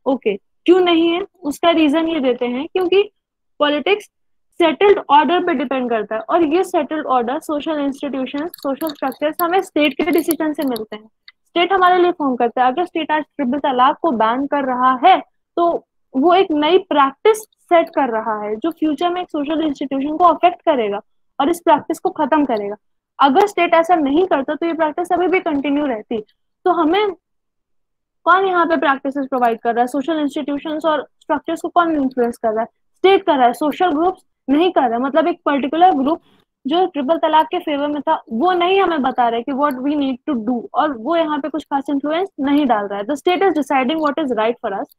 ओके, क्यों नहीं है? उसका रीजन ये देते हैं क्योंकि पॉलिटिक्स सेटल्ड ऑर्डर पे डिपेंड करता है और ये settled order, social institutions, social structures हमें स्टेट के डिसीजन से मिलते हैं. स्टेट हमारे लिए फॉर्म करता है. अगर स्टेट आज ट्रिपल तलाक को बैन कर रहा है तो वो एक नई प्रैक्टिस सेट कर रहा है जो फ्यूचर में एक सोशल इंस्टीट्यूशन को अफेक्ट करेगा और इस प्रैक्टिस को खत्म करेगा. अगर स्टेट ऐसा नहीं करता तो ये प्रैक्टिस अभी भी कंटिन्यू रहती. तो हमें कौन यहाँ पे प्रैक्टिसेस प्रोवाइड कर रहा है? सोशल इंस्टीट्यूशंस और स्ट्रक्चर्स को कौन इन्फ्लुएंस कर रहा है? स्टेट कर रहा है, सोशल ग्रुप्स नहीं कर रहा है. मतलब एक पर्टिकुलर ग्रुप जो ट्रिपल तलाक के फेवर में था वो नहीं हमें बता रहा है कि what we need to do, और वो यहाँ पे कुछ खास इन्फ्लुएंस नहीं डाल रहा है. The state is deciding what is right for us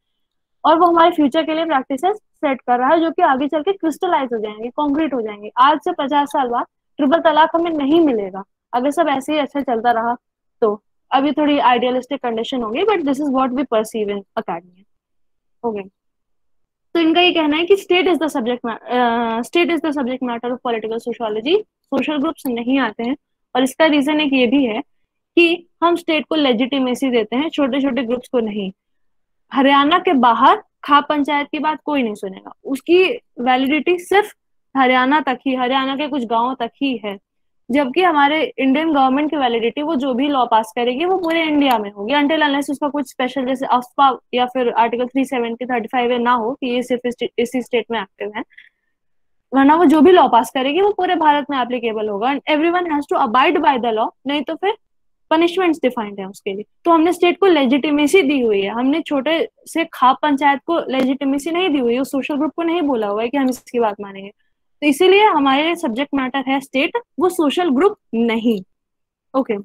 और वो हमारे फ्यूचर के लिए प्रैक्टिसेस सेट कर रहा है जो कि आगे चल के क्रिस्टलाइज हो जाएंगे, कॉन्क्रीट हो जाएंगे. आज से 50 साल बाद ट्रिपल तलाक हमें नहीं मिलेगा अगर सब ऐसे ही अच्छा चलता रहा. तो अभी थोड़ी आइडियलिस्टिक कंडीशन होगी but this is what we perceive in academy. Okay, तो इनका ये कहना है कि state is the subject matter of political sociology. Social groups नहीं आते हैं और इसका रीजन एक ये भी है कि हम स्टेट को लेजिटिमेसी देते हैं, छोटे छोटे ग्रुप्स को नहीं. हरियाणा के बाहर खाप पंचायत की बात कोई नहीं सुनेगा, उसकी वैलिडिटी सिर्फ हरियाणा तक ही, हरियाणा के कुछ गांवों तक ही है. जबकि हमारे इंडियन गवर्नमेंट की वैलिडिटी, वो जो भी लॉ पास करेगी वो पूरे इंडिया में होगी अनटिल अनलेस उसका कुछ स्पेशल जैसे अफपा या फिर आर्टिकल 370 35 ना हो कि ये सिर्फ इसी स्टेट में एक्टिव है. वरना वो जो भी लॉ पास करेगी वो पूरे भारत में एप्लीकेबल होगा and everyone has to abide by the law, नहीं तो फिर पनिशमेंट्स डिफाइंड है उसके लिए. तो हमने स्टेट को लेजिटिमेसी दी हुई है, हमने छोटे से खाप पंचायत को लेजिटिमेसी नहीं दी हुई है, उस सोशल ग्रुप को नहीं बोला हुआ है कि हम इसकी बात मानेंगे. तो इसीलिए हमारे सब्जेक्ट मैटर है स्टेट, वो सोशल ग्रुप नहीं. ओके,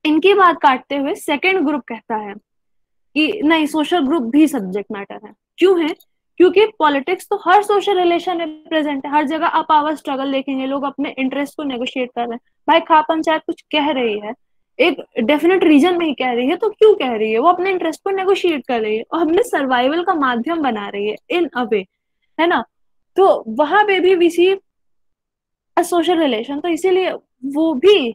इनकी बात काटते हुए सेकेंड ग्रुप कहता है कि नहीं, सोशल ग्रुप भी सब्जेक्ट मैटर है. क्यों है? क्योंकि पॉलिटिक्स तो हर सोशल रिलेशन में प्रेजेंट है. हर जगह आप पावर स्ट्रगल देखेंगे, लोग अपने इंटरेस्ट को नेगोशिएट कर रहे हैं. भाई खाप पंचायत कुछ कह रही है, एक डेफिनेट रीजन में ही कह रही है, तो क्यों कह रही है? वो अपने इंटरेस्ट को नेगोशिएट कर रही है और हमने सर्वाइवल का माध्यम बना रही है इन अ वे, है ना. तो वहां पे भी we see a social relation, तो इसीलिए वो भी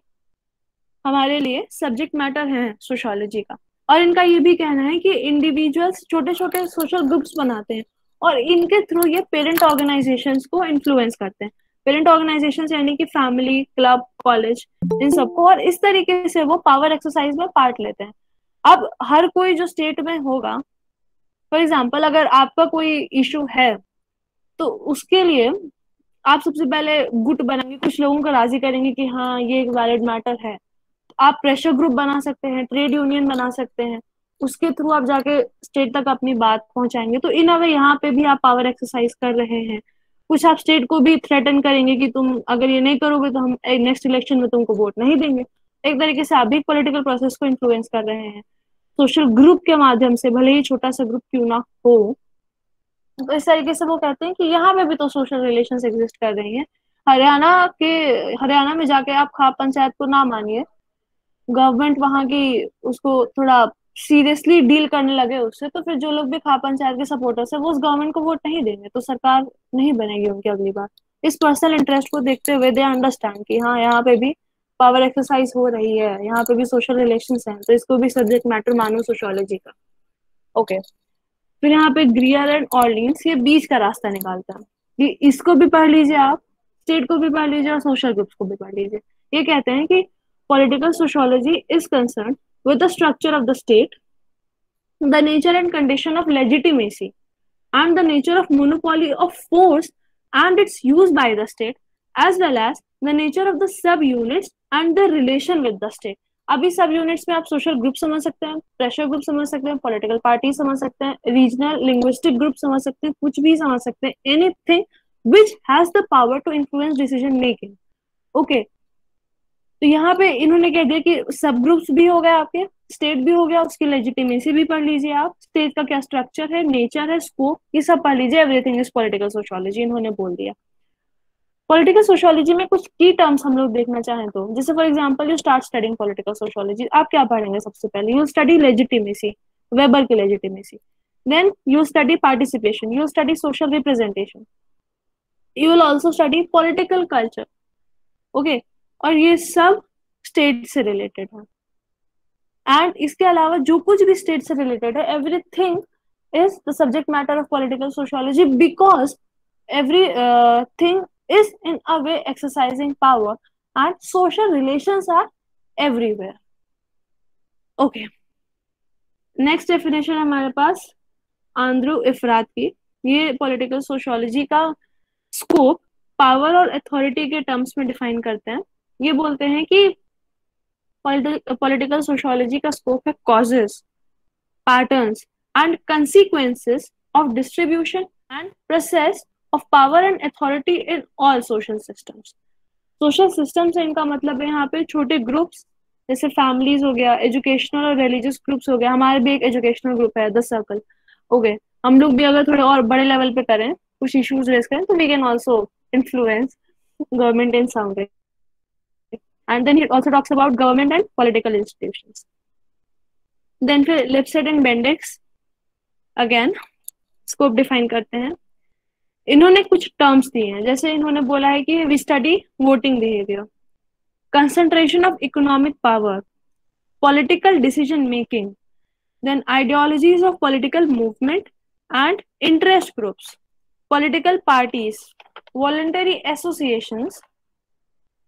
हमारे लिए सब्जेक्ट मैटर है सोशियोलॉजी का. और इनका ये भी कहना है कि इंडिविजुअल्स छोटे छोटे सोशल ग्रुप्स बनाते हैं और इनके थ्रू ये पेरेंट ऑर्गेनाइजेशंस को इन्फ्लुएंस करते हैं. पेरेंट ऑर्गेनाइजेशंस यानी कि फैमिली, क्लब, कॉलेज, इन सबको, और इस तरीके से वो पावर एक्सरसाइज में पार्ट लेते हैं. अब हर कोई जो स्टेट में होगा, फॉर एग्जाम्पल अगर आपका कोई इशू है तो उसके लिए आप सबसे पहले गुट बनाएंगे, कुछ लोगों को राजी करेंगे कि हाँ ये एक वैलिड मैटर है. आप प्रेशर ग्रुप बना सकते हैं, ट्रेड यूनियन बना सकते हैं, उसके थ्रू आप जाके स्टेट तक अपनी बात पहुंचाएंगे. तो इन अ वे यहाँ पे भी आप पावर एक्सरसाइज कर रहे हैं. कुछ आप स्टेट को भी थ्रेटन करेंगे कि तुम अगर ये नहीं करोगे तो हम नेक्स्ट इलेक्शन में तुमको वोट नहीं देंगे. एक तरीके से आप भी पॉलिटिकल प्रोसेस को इन्फ्लुएंस कर रहे हैं सोशल ग्रुप के माध्यम से, भले ही छोटा सा ग्रुप क्यों ना हो. तो इस तरीके से वो कहते हैं कि यहाँ पे भी तो सोशल रिलेशंस एग्जिस्ट कर रही हैं. हरियाणा में जाके आप खाप पंचायत को ना मानिए, गवर्नमेंट वहां की उसको थोड़ा सीरियसली डील करने लगे उससे, तो फिर जो लोग भी खाप पंचायत के सपोर्टर्स है वो उस गवर्नमेंट को वोट नहीं देंगे, तो सरकार नहीं बनेगी उनकी अगली बार. इस पर्सनल इंटरेस्ट को देखते हुए दे अंडरस्टैंड कि हाँ यहाँ पे भी पावर एक्सरसाइज हो रही है, यहाँ पे भी सोशल रिलेशंस हैं, तो इसको भी सब्जेक्ट मैटर मानो सोशियोलॉजी का. ओके, फिर यहाँ पे ग्रियर एंड ऑर्लिन्स ये बीच का रास्ता निकालता है कि इसको भी पढ़ लीजिए आप, स्टेट को भी पढ़ लीजिए और सोशल ग्रुप्स को भी पढ़ लीजिए. ये कहते हैं कि political sociology is concerned with the structure of the state, the nature and condition of legitimacy, and the nature of monopoly of force and its use by the state, as well as the nature of the subunits and the relation with the state. अभी सब units में आप social group समझ सकते हैं, pressure group समझ सकते हैं, पॉलिटिकल पार्टी समझ सकते हैं, रीजनल लिंग्विस्टिक ग्रुप समझ सकते हैं, कुछ भी समझ सकते हैं, anything which has the power to influence decision making. Okay, तो यहाँ पे इन्होंने कह दिया कि सब ग्रुप्स भी हो गए आपके, स्टेट भी हो गया, उसकी लेजिटिमेसी भी पढ़ लीजिए आप, स्टेट का क्या स्ट्रक्चर है, नेचर है, स्कोप, ये सब पढ़ लीजिए, एवरीथिंग इज पॉलिटिकल सोशियोलॉजी इन्होंने बोल दिया। पॉलिटिकल सोशियोलॉजी में कुछ की टर्म्स हम लोग देखना चाहें तो, जैसे for example you start studying political sociology, आप क्या पढ़ेंगे सबसे पहले? यू स्टडी लेजिटिमेसी, वेबर की legitimacy, then you study participation, you study social representation, you will also study political culture. Okay, और ये सब स्टेट से रिलेटेड है, एंड इसके अलावा जो कुछ भी स्टेट से रिलेटेड है, everything is the subject matter of political sociology, because everything is in a way exercising power and social relations are everywhere. Okay, next definition है हमारे पास आंद्रू इफरात की। ये पॉलिटिकल सोशियोलॉजी का स्कोप पावर और authority के terms में define करते हैं। ये बोलते हैं कि पॉलिटिकल सोशियोलॉजी का स्कोप है causes, patterns and consequences of distribution and process of power and authority in all social systems. Social systems से इनका मतलब है यहाँ पे छोटे ग्रुप्स, जैसे फैमिलीज हो गया, एजुकेशनल और रिलीजियस ग्रुप्स हो गया। हमारे भी एक एजुकेशनल ग्रुप है, द सर्कल। ओके, हम लोग भी अगर थोड़े और बड़े लेवल पे करें, कुछ इश्यूज रेज करें, तो we can also influence government in some way. And then he also talks about government and political institutions. Then फिर Lipset and Bendix again scope define करते हैं। इन्होंने कुछ टर्म्स दिए हैं, जैसे इन्होंने बोला है कि we study voting behaviour, concentration of economic power, political decision making, then ideologies of political movement and interest groups, political parties, voluntary associations,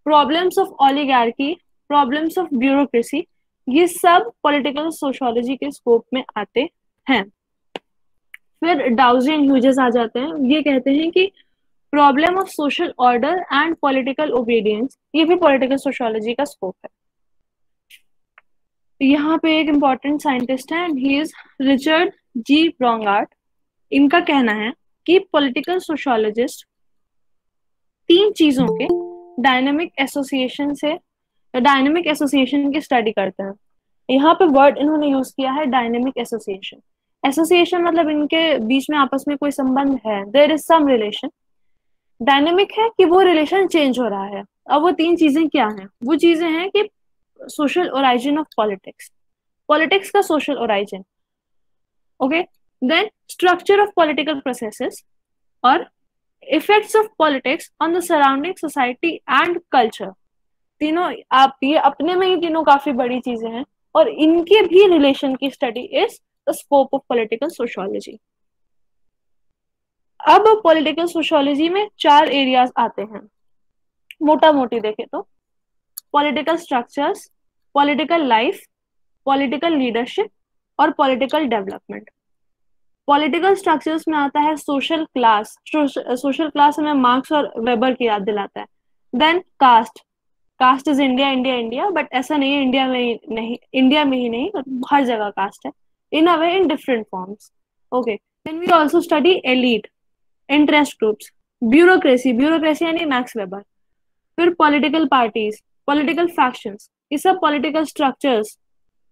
problems of oligarchy, problems of bureaucracy, ये सब पॉलिटिकल सोशियोलॉजी के scope में आते हैं। फिर डाउजी and Hughes आ जाते हैं। ये कहते हैं कि problem of social order and political obedience, ये भी पॉलिटिकल सोशियोलॉजी का स्कोप है। यहाँ पे एक इम्पॉर्टेंट साइंटिस्ट है, ही इज रिचर्ड जी ब्रॉन्गार्ट। इनका कहना है कि पॉलिटिकल सोशियोलॉजिस्ट तीन चीजों के डायनेमिक एसोसिएशन की स्टडी करते हैं। यहाँ पे वर्ड इन्होंने यूज किया है डायनेमिक एसोसिएशन। एसोसिएशन मतलब इनके बीच में आपस में कोई संबंध है, there is some relation. Dynamic है कि वो रिलेशन चेंज हो रहा है। अब वो तीन चीजें क्या हैं? वो चीजें हैं कि social origin of politics, politics का social origin, okay, then structure of political processes और effects of politics on the surrounding society and culture. तीनों आप ये अपने में ही तीनों काफी बड़ी चीजें हैं, और इनके भी रिलेशन की study is the scope of political sociology. अब पॉलिटिकल सोशियोलॉजी में 4 एरियाज आते हैं, मोटा मोटी देखें तो, political structures, political life, political leadership और पॉलिटिकल डेवलपमेंट। पॉलिटिकल स्ट्रक्चर्स में आता है सोशल क्लास। सोशल क्लास हमें मार्क्स और वेबर की याद दिलाता है। Then caste, caste is India India India, but ऐसा नहीं है इंडिया में ही नहीं, हर जगह कास्ट है, in a way in different forms. Okay, then we also study elite, interest groups, bureaucracy यानी मैक्स वेबर, फिर political parties, political factions, ये सब political structures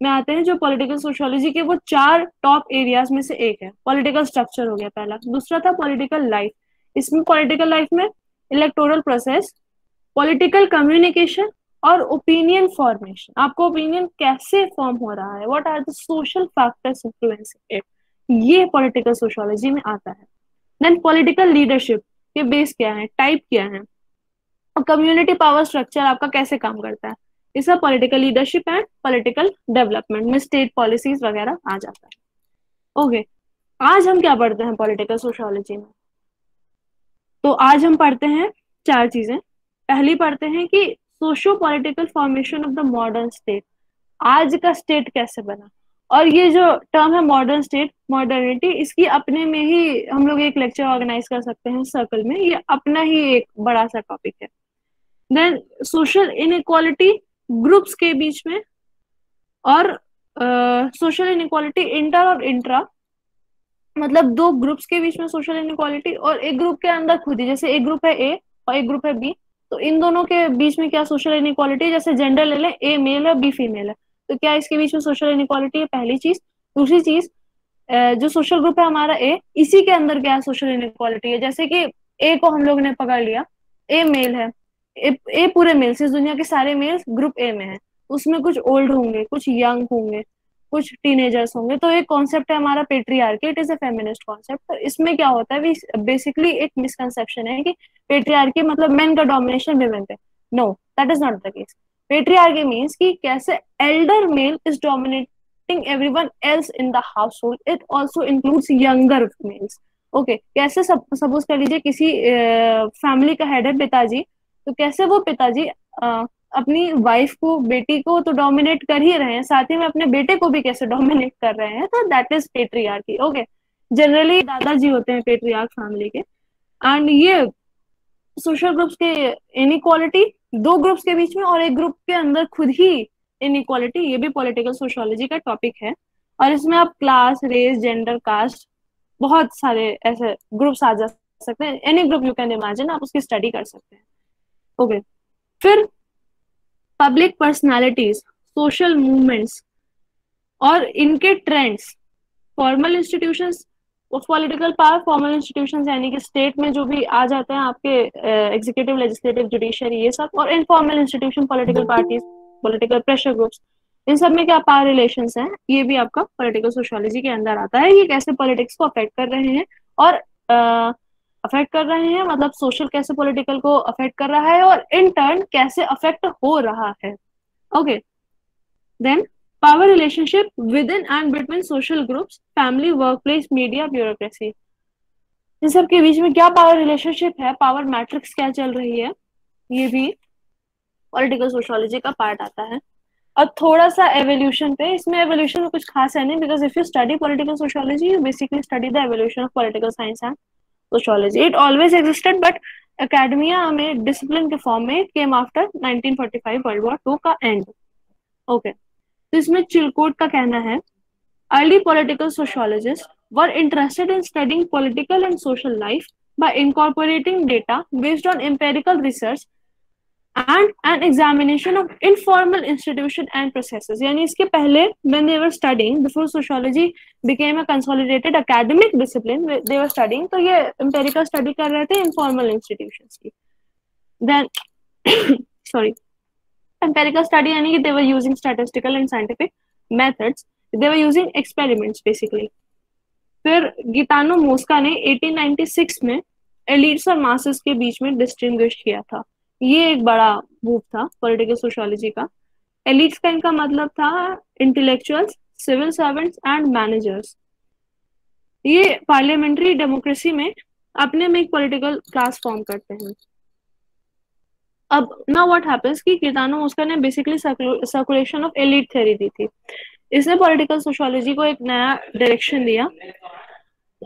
में आते हैं, जो political sociology के वो 4 टॉप एरियाज में से एक है। political structure हो गया पहला। दूसरा था political life। इसमें political life में electoral process, political communication और ओपिनियन फॉर्मेशन। आपको ओपिनियन कैसे फॉर्म हो रहा है, what are the social factors influencing it, ये पॉलिटिकल सोशियोलॉजी में आता है। देन पॉलिटिकल लीडरशिप के बेस क्या है, टाइप क्या है, और कम्युनिटी पावर स्ट्रक्चर आपका कैसे काम करता है, ये सब political leadership and political development में स्टेट पॉलिसीज वगैरह आ जाता है। ओके, आज हम क्या पढ़ते हैं पॉलिटिकल सोशियोलॉजी में? तो आज हम पढ़ते हैं 4 चीजें। पहली पढ़ते हैं कि socio political formation of the modern state, आज का स्टेट कैसे बना। और ये जो टर्म है मॉडर्न स्टेट, मॉडर्निटी, इसकी अपने में ही हम लोग एक लेक्चर ऑर्गेनाइज कर सकते हैं सर्कल में, ये अपना ही एक बड़ा सा टॉपिक है। देन सोशल इनइक्वालिटी ग्रुप्स के बीच में, और सोशल इनइक्वालिटी इंटर और इंट्रा मतलब दो ग्रुप्स के बीच में सोशल इनइक्वालिटी, और एक ग्रुप के अंदर खुद ही, जैसे एक ग्रुप है ए और एक ग्रुप है बी, तो इन दोनों के बीच में क्या सोशल इनइक्वालिटी, जैसे जेंडर ले लें, ए मेल है बी फीमेल है, तो क्या इसके बीच में सोशल इनइक्वालिटी है, पहली चीज। दूसरी चीज, जो सोशल ग्रुप है हमारा ए, इसी के अंदर क्या सोशल इनइक्वालिटी है, जैसे कि ए को हम लोग ने पकड़ लिया, ए मेल है, ए पूरे मेल्स, इस दुनिया के सारे मेल्स ग्रुप ए में है, उसमें कुछ ओल्ड होंगे, कुछ यंग होंगे, कुछ टीनेजर्स होंगे, तो एक कॉन्सेप्ट है हमारा patriarchy, it is a feminist concept. तो इसमें क्या होता है, बेसिकली एक मिसकंसेप्शन है कि पेट्रियार्की मतलब मेन का डोमिनेशन विमेन पे। No, that is not the case. Patriarchy means कि कैसे elder male is dominating everyone else in the household, it also includes younger males. Okay, कैसे सपोज कर लीजिए किसी फैमिली का हेड है पिताजी, तो कैसे वो पिताजी अपनी वाइफ को, बेटी को तो डोमिनेट कर ही रहे हैं, साथ ही में अपने बेटे को भी कैसे डोमिनेट कर रहे हैं, तो that is patriarchy. Okay, generally दादाजी होते हैं पेट्रियार्क फैमिली के। एंड ये सोशल ग्रुप्स के इनइक्वालिटी, दो ग्रुप्स के बीच में और एक ग्रुप के अंदर खुद ही इनइक्वालिटी, ये भी पॉलिटिकल सोशियोलॉजी का टॉपिक है। और इसमें आप क्लास, रेस, जेंडर, कास्ट, बहुत सारे ऐसे ग्रुप्स आ जा सकते हैं, any group you can imagine, आप उसकी स्टडी कर सकते हैं। ओके, फिर पब्लिक पर्सनालिटीज, सोशल मूवमेंट्स और इनके trends, formal institutions of political power, formal institutions यानी कि स्टेट में जो भी आ जाते हैं आपके एग्जीक्यूटिव, लेजिस्लेटिव, जुडिशियरी, ये सब, और informal institution, political parties, political pressure groups, इन सब में क्या पावर रिलेशंस हैं, ये भी आपका पॉलिटिकल सोशियोलॉजी के अंदर आता है। ये कैसे पॉलिटिक्स को अफेक्ट कर रहे हैं, और अफेक्ट कर रहे हैं मतलब सोशल कैसे पॉलिटिकल को अफेक्ट कर रहा है, और इन टर्न कैसे अफेक्ट हो रहा है। Okay, then power relationship within and between social groups, family, workplace, media, bureaucracy, इन सब के बीच में क्या पावर रिलेशनशिप है, पावर मैट्रिक्स क्या चल रही है, ये भी पॉलिटिकल सोशियोलॉजी का पार्ट आता है। और थोड़ा सा एवोल्यूशन पे, इसमें एवोल्यूशन में कुछ खास है नहीं, because if you study political sociology you basically study the evolution of political science and sociology. It always existed, but academia में डिसिप्लिन के फॉर्म में केम आफ्टर 1945 वर्ल्ड वॉर 2 का एंड। ओके, तो इसमें चिलकोट का कहना है, early political sociologists were interested in studying political and social life by incorporating data based on empirical research and an examination of informal institution and processes। यानी इसके पहले when they were studying, before sociology became a consolidated academic discipline, they were studying, तो ये empirical study कर रहे थे informal institutions की। Then sorry, empirical study यानी कि they were using statistical and scientific methods, they were using experiments basically। फिर गितानो Mosca ने 1896 में एलिट्स और मासेस के बीच में डिस्टिंग्विश किया था। ये एक बड़ा मूव था पॉलिटिकल सोशियोलॉजी का। एलिट्स का इनका मतलब था intellectuals, civil servants and managers. ये पार्लियामेंट्री डेमोक्रेसी में अपने में एक पॉलिटिकल क्लास फॉर्म करते हैं। अब ना व्हाट हैपेंस कि गितानो मोस्का ने basically circulation of elite theory दी थी। इसने पॉलिटिकल सोशियोलॉजी को एक नया डायरेक्शन दिया।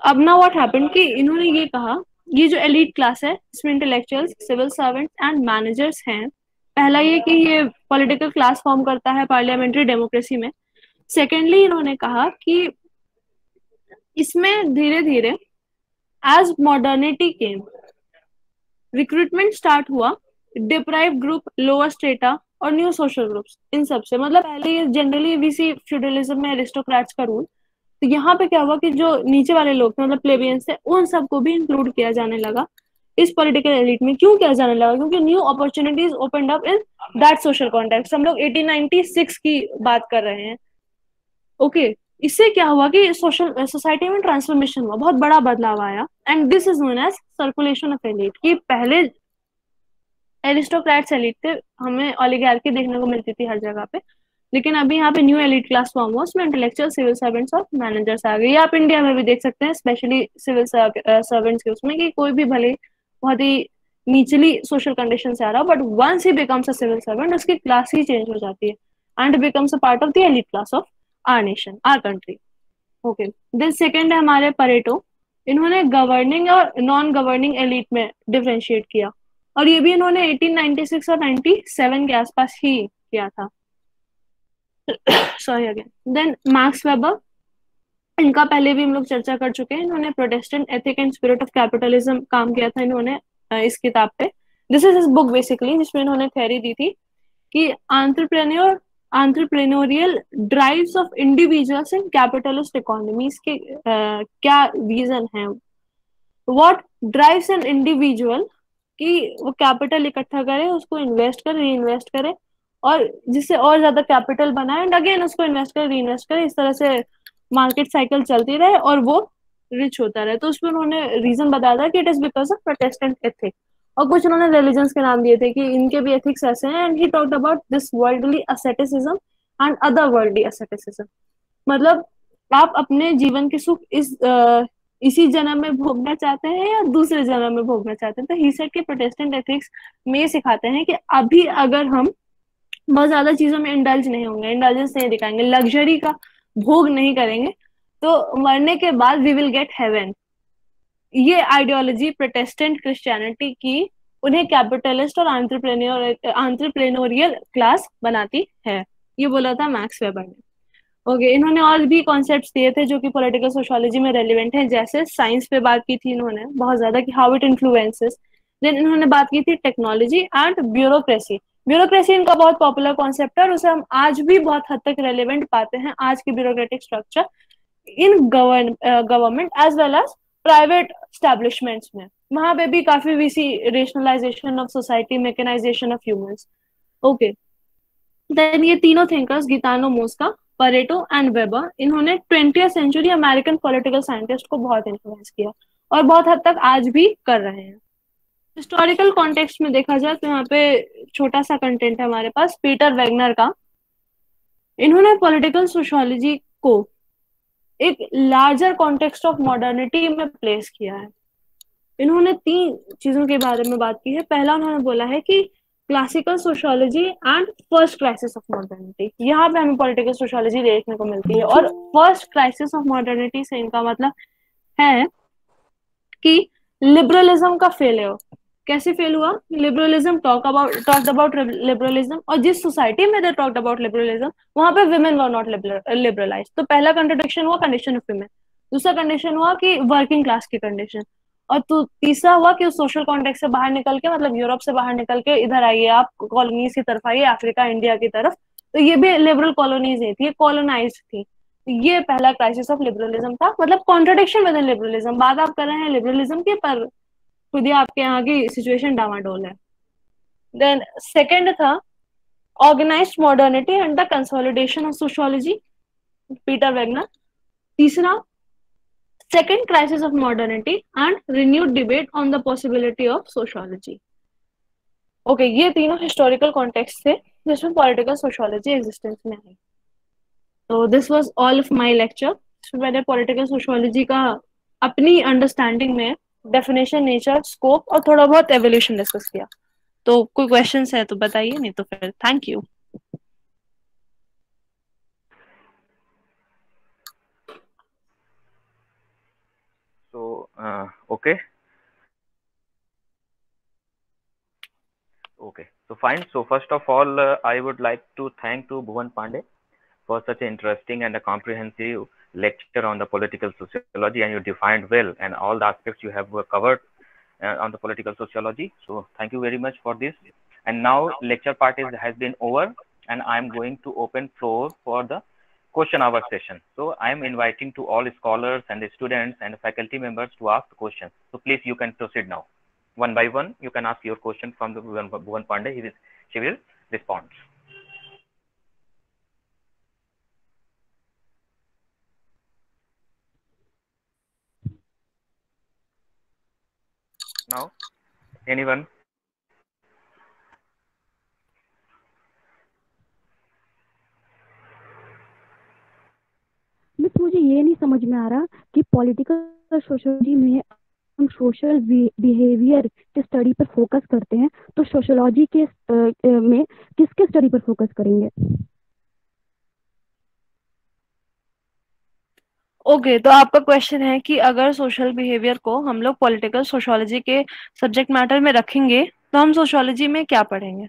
अब ना व्हाट हैपेंड कि इन्होंने ये कहा, ये जो एलीट क्लास है इसमें intellectuals, civil servants and managers हैं। पहला ये कि ये पॉलिटिकल क्लास फॉर्म करता है पार्लियामेंट्री डेमोक्रेसी में। सेकेंडली इन्होंने कहा कि इसमें धीरे धीरे एज मॉडर्निटी केम, रिक्रूटमेंट स्टार्ट हुआ डिप्राइव ग्रुप, लोअर स्ट्रेटा और न्यू सोशल ग्रुप्स, इन सब से। मतलब पहले ये जनरली वीसी फ्यूडलिज्म में एरिस्टोक्रेट्स का रूल, तो यहाँ पे क्या हुआ कि जो नीचे वाले लोग थे मतलब प्लेबियंस थे, उन सबको भी इंक्लूड किया जाने लगा इस पॉलिटिकल एलिट में। क्यों किया जाने लगा? क्योंकि new opportunities opened up in that social context. हम लोग 1896 की बात कर रहे हैं। ओके, इससे क्या हुआ कि सोशल सोसाइटी में ट्रांसफॉर्मेशन हुआ, बहुत बड़ा बदलाव आया, and this is known as circulation of elite. कि पहले एरिस्टोक्रेट्स एलिट थे, हमें ओलिगार्की देखने को मिलती थी हर जगह पे, लेकिन अभी यहाँ पे न्यू एलिट क्लास फॉर्म हुआ, उसमें इंटेलेक्चुअल, सिविल सर्वेंट्स और मैनेजर्स आ गए। आप इंडिया में भी देख सकते हैं, स्पेशली सिविल सर्वेंट्स के उसमें, कि कोई भी भले बहुत ही निचली सोशल कंडीशन से आ रहा हो, but once he becomes a civil servant उसकी क्लास ही चेंज हो जाती है and becomes a part of the elite class of our nation, our country. Okay, then second है हमारे परेटो। इन्होंने गवर्निंग और नॉन गवर्निंग एलिट में डिफ्रेंशिएट किया, और ये भी इन्होंने 1896 और 97 के आसपास ही किया था। Sorry again. Then Marx Weber, इनका पहले भी हम लोग चर्चा कर चुके हैं। इन्होंने Protestant ethic and spirit of capitalism काम किया था इन्होंने इस किताब पे। This is his book basically, जिसमें इन्होंने थ्योरी दी थी कि entrepreneurial drives of individuals in capitalist economies के क्या रीजन है। व्हाट ड्राइव्स एन इंडिविजुअल कि वो कैपिटल इकट्ठा करे, उसको इन्वेस्ट करे, री इन्वेस्ट करे, और जिससे और ज्यादा कैपिटल बनाए एंड अगेन उसको इन्वेस्ट करे, री इन्वेस्ट करे, इस तरह से मार्केट साइकिल चलती रहे और वो रिच होता रहे। तो उसमें उन्होंने रीजन बताया था कि it is because of Protestant ethic, और कुछ उन्होंने रिलीजन्स के नाम दिए थे कि इनके भी एथिक्स ऐसे हैं। And he talked about this worldly asceticism and other worldly asceticism। मतलब आप अपने जीवन के सुख इसी जन्म में भोगना चाहते हैं या दूसरे जन्म में भोगना चाहते हैं। तो ही सेड के प्रोटेस्टेंट एथिक्स में ये सिखाते हैं कि अभी अगर हम बहुत ज्यादा चीजों में इंडल्ज नहीं होंगे, इंडल्जेंस नहीं दिखाएंगे, लग्जरी का भोग नहीं करेंगे, तो मरने के बाद वी विल गेट हेवन। ये आइडियोलॉजी प्रोटेस्टेंट क्रिश्चियनिटी की उन्हें कैपिटलिस्ट और एंटरप्रेन्योरियल क्लास बनाती है। ये बोला था मैक्स वेबर ने। ओके, इन्होंने और भी कॉन्सेप्ट्स दिए थे जो कि पॉलिटिकल सोशियोलॉजी में रेलिवेंट हैं, जैसे साइंस पे बात की थी इन्होंने बहुत ज्यादा कि हाउ इट इन्फ्लुएंसेस। देन इन्होंने बात की थी टेक्नोलॉजी एंड ब्यूरोक्रेसी। ब्यूरोक्रेसी इनका बहुत पॉपुलर कॉन्सेप्ट है और उसे हम आज भी बहुत हद तक रेलिवेंट पाते हैं, आज की bureaucratic structure in government as well as private establishments में। वहां पे भी काफी वीसी rationalisation of society, mechanisation of humans. Okay, then ये तीनों thinkers Gaetano Mosca, Pareto and Weber, इन्होंने 20th century American political scientist को बहुत इन्फ्लुएंस किया और बहुत हद तक आज भी कर रहे हैं। हिस्टोरिकल कॉन्टेक्स्ट में देखा जाए तो यहाँ पे छोटा सा कंटेंट है हमारे पास पीटर वेगनर का। इन्होंने पॉलिटिकल सोशियोलॉजी को एक लार्जर कॉन्टेक्स्ट ऑफ मॉडर्निटी में प्लेस किया है। इन्होंने 3 चीजों के बारे में बात की है। पहला उन्होंने बोला है कि classical sociology and first crisis of modernity, यहाँ पे हमें पॉलिटिकल सोशियोलॉजी देखने को मिलती है। और फर्स्ट क्राइसिस ऑफ मॉडर्निटी से इनका मतलब है कि लिबरलिज्म का फेलियर। कैसे फेल हुआ? लिबरलिज्म टॉक्ड अबाउट लिबरलिज्म, और जिस सोसाइटी में दे टॉक्ड अबाउट लिबरलिज्म वहां पे विमेन वर नॉट लिबरलाइज्ड। तो पहला कंट्रडिक्शन हुआ कंडीशन ऑफ विमेन, दूसरा कंडीशन हुआ कि वर्किंग क्लास की कंडीशन, और तो तीसरा हुआ कि उस सोशल कॉन्टेक्स्ट से बाहर निकल के, मतलब यूरोप से बाहर निकल के इधर आइए, आप कॉलोनीज की तरफ आइए, अफ्रीका इंडिया की तरफ। तो ये भी लिबरल कॉलोनीज नहीं थी, ये कॉलोनाइज्ड थी। ये पहला क्राइसिस ऑफ लिबरलिज्म था, मतलब कॉन्ट्रडिक्शन विद इन लिबरलिज्म। बात आप कर रहे हैं लिबरलिज्म की, पर खुद ही आपके यहाँ की सिचुएशन डामाडोल है। देन सेकंड था organised modernity and the consolidation of sociology, Peter Wagner. तीसरा second crisis of modernity and renewed debate on the possibility of sociology। Okay, ये तीनों हिस्टोरिकल कॉन्टेक्स्ट थे जिसमें पॉलिटिकल सोशियोलॉजी एग्जिस्टेंस में आई। तो this was all of my lecture. मैंने political sociology का अपनी अंडरस्टैंडिंग में डेफिनेशन, नेचर, स्कोप और थोड़ा बहुत एवोल्यूशन डिस्कस किया। तो कोई क्वेश्चंस है तो बताइए, नहीं तो फिर thank you. So, okay. So fine. So first of all, I would like to thank to Bhuvan Pandey for such an interesting and a comprehensive lecture on the political sociology, and you defined well and all the aspects you have covered on the political sociology. So thank you very much for this. And now lecture part has been over, and I'm going to open floor for the question hour session. So I am inviting to all scholars and the students and faculty members to ask questions. So please, you can proceed now. One by one, you can ask your question from the Bhuvan Pandey. She will respond. Now, anyone? मुझे ये नहीं समझ में आ रहा कि political sociology में हम social behaviour के स्टडी पर फोकस करते हैं, तो सोशियोलॉजी के में किसके स्टडी पर फोकस करेंगे? ओके, तो आपका क्वेश्चन है कि अगर सोशल बिहेवियर को हम लोग पॉलिटिकल सोशियोलॉजी के सब्जेक्ट मैटर में रखेंगे तो हम सोशियोलॉजी में क्या पढ़ेंगे।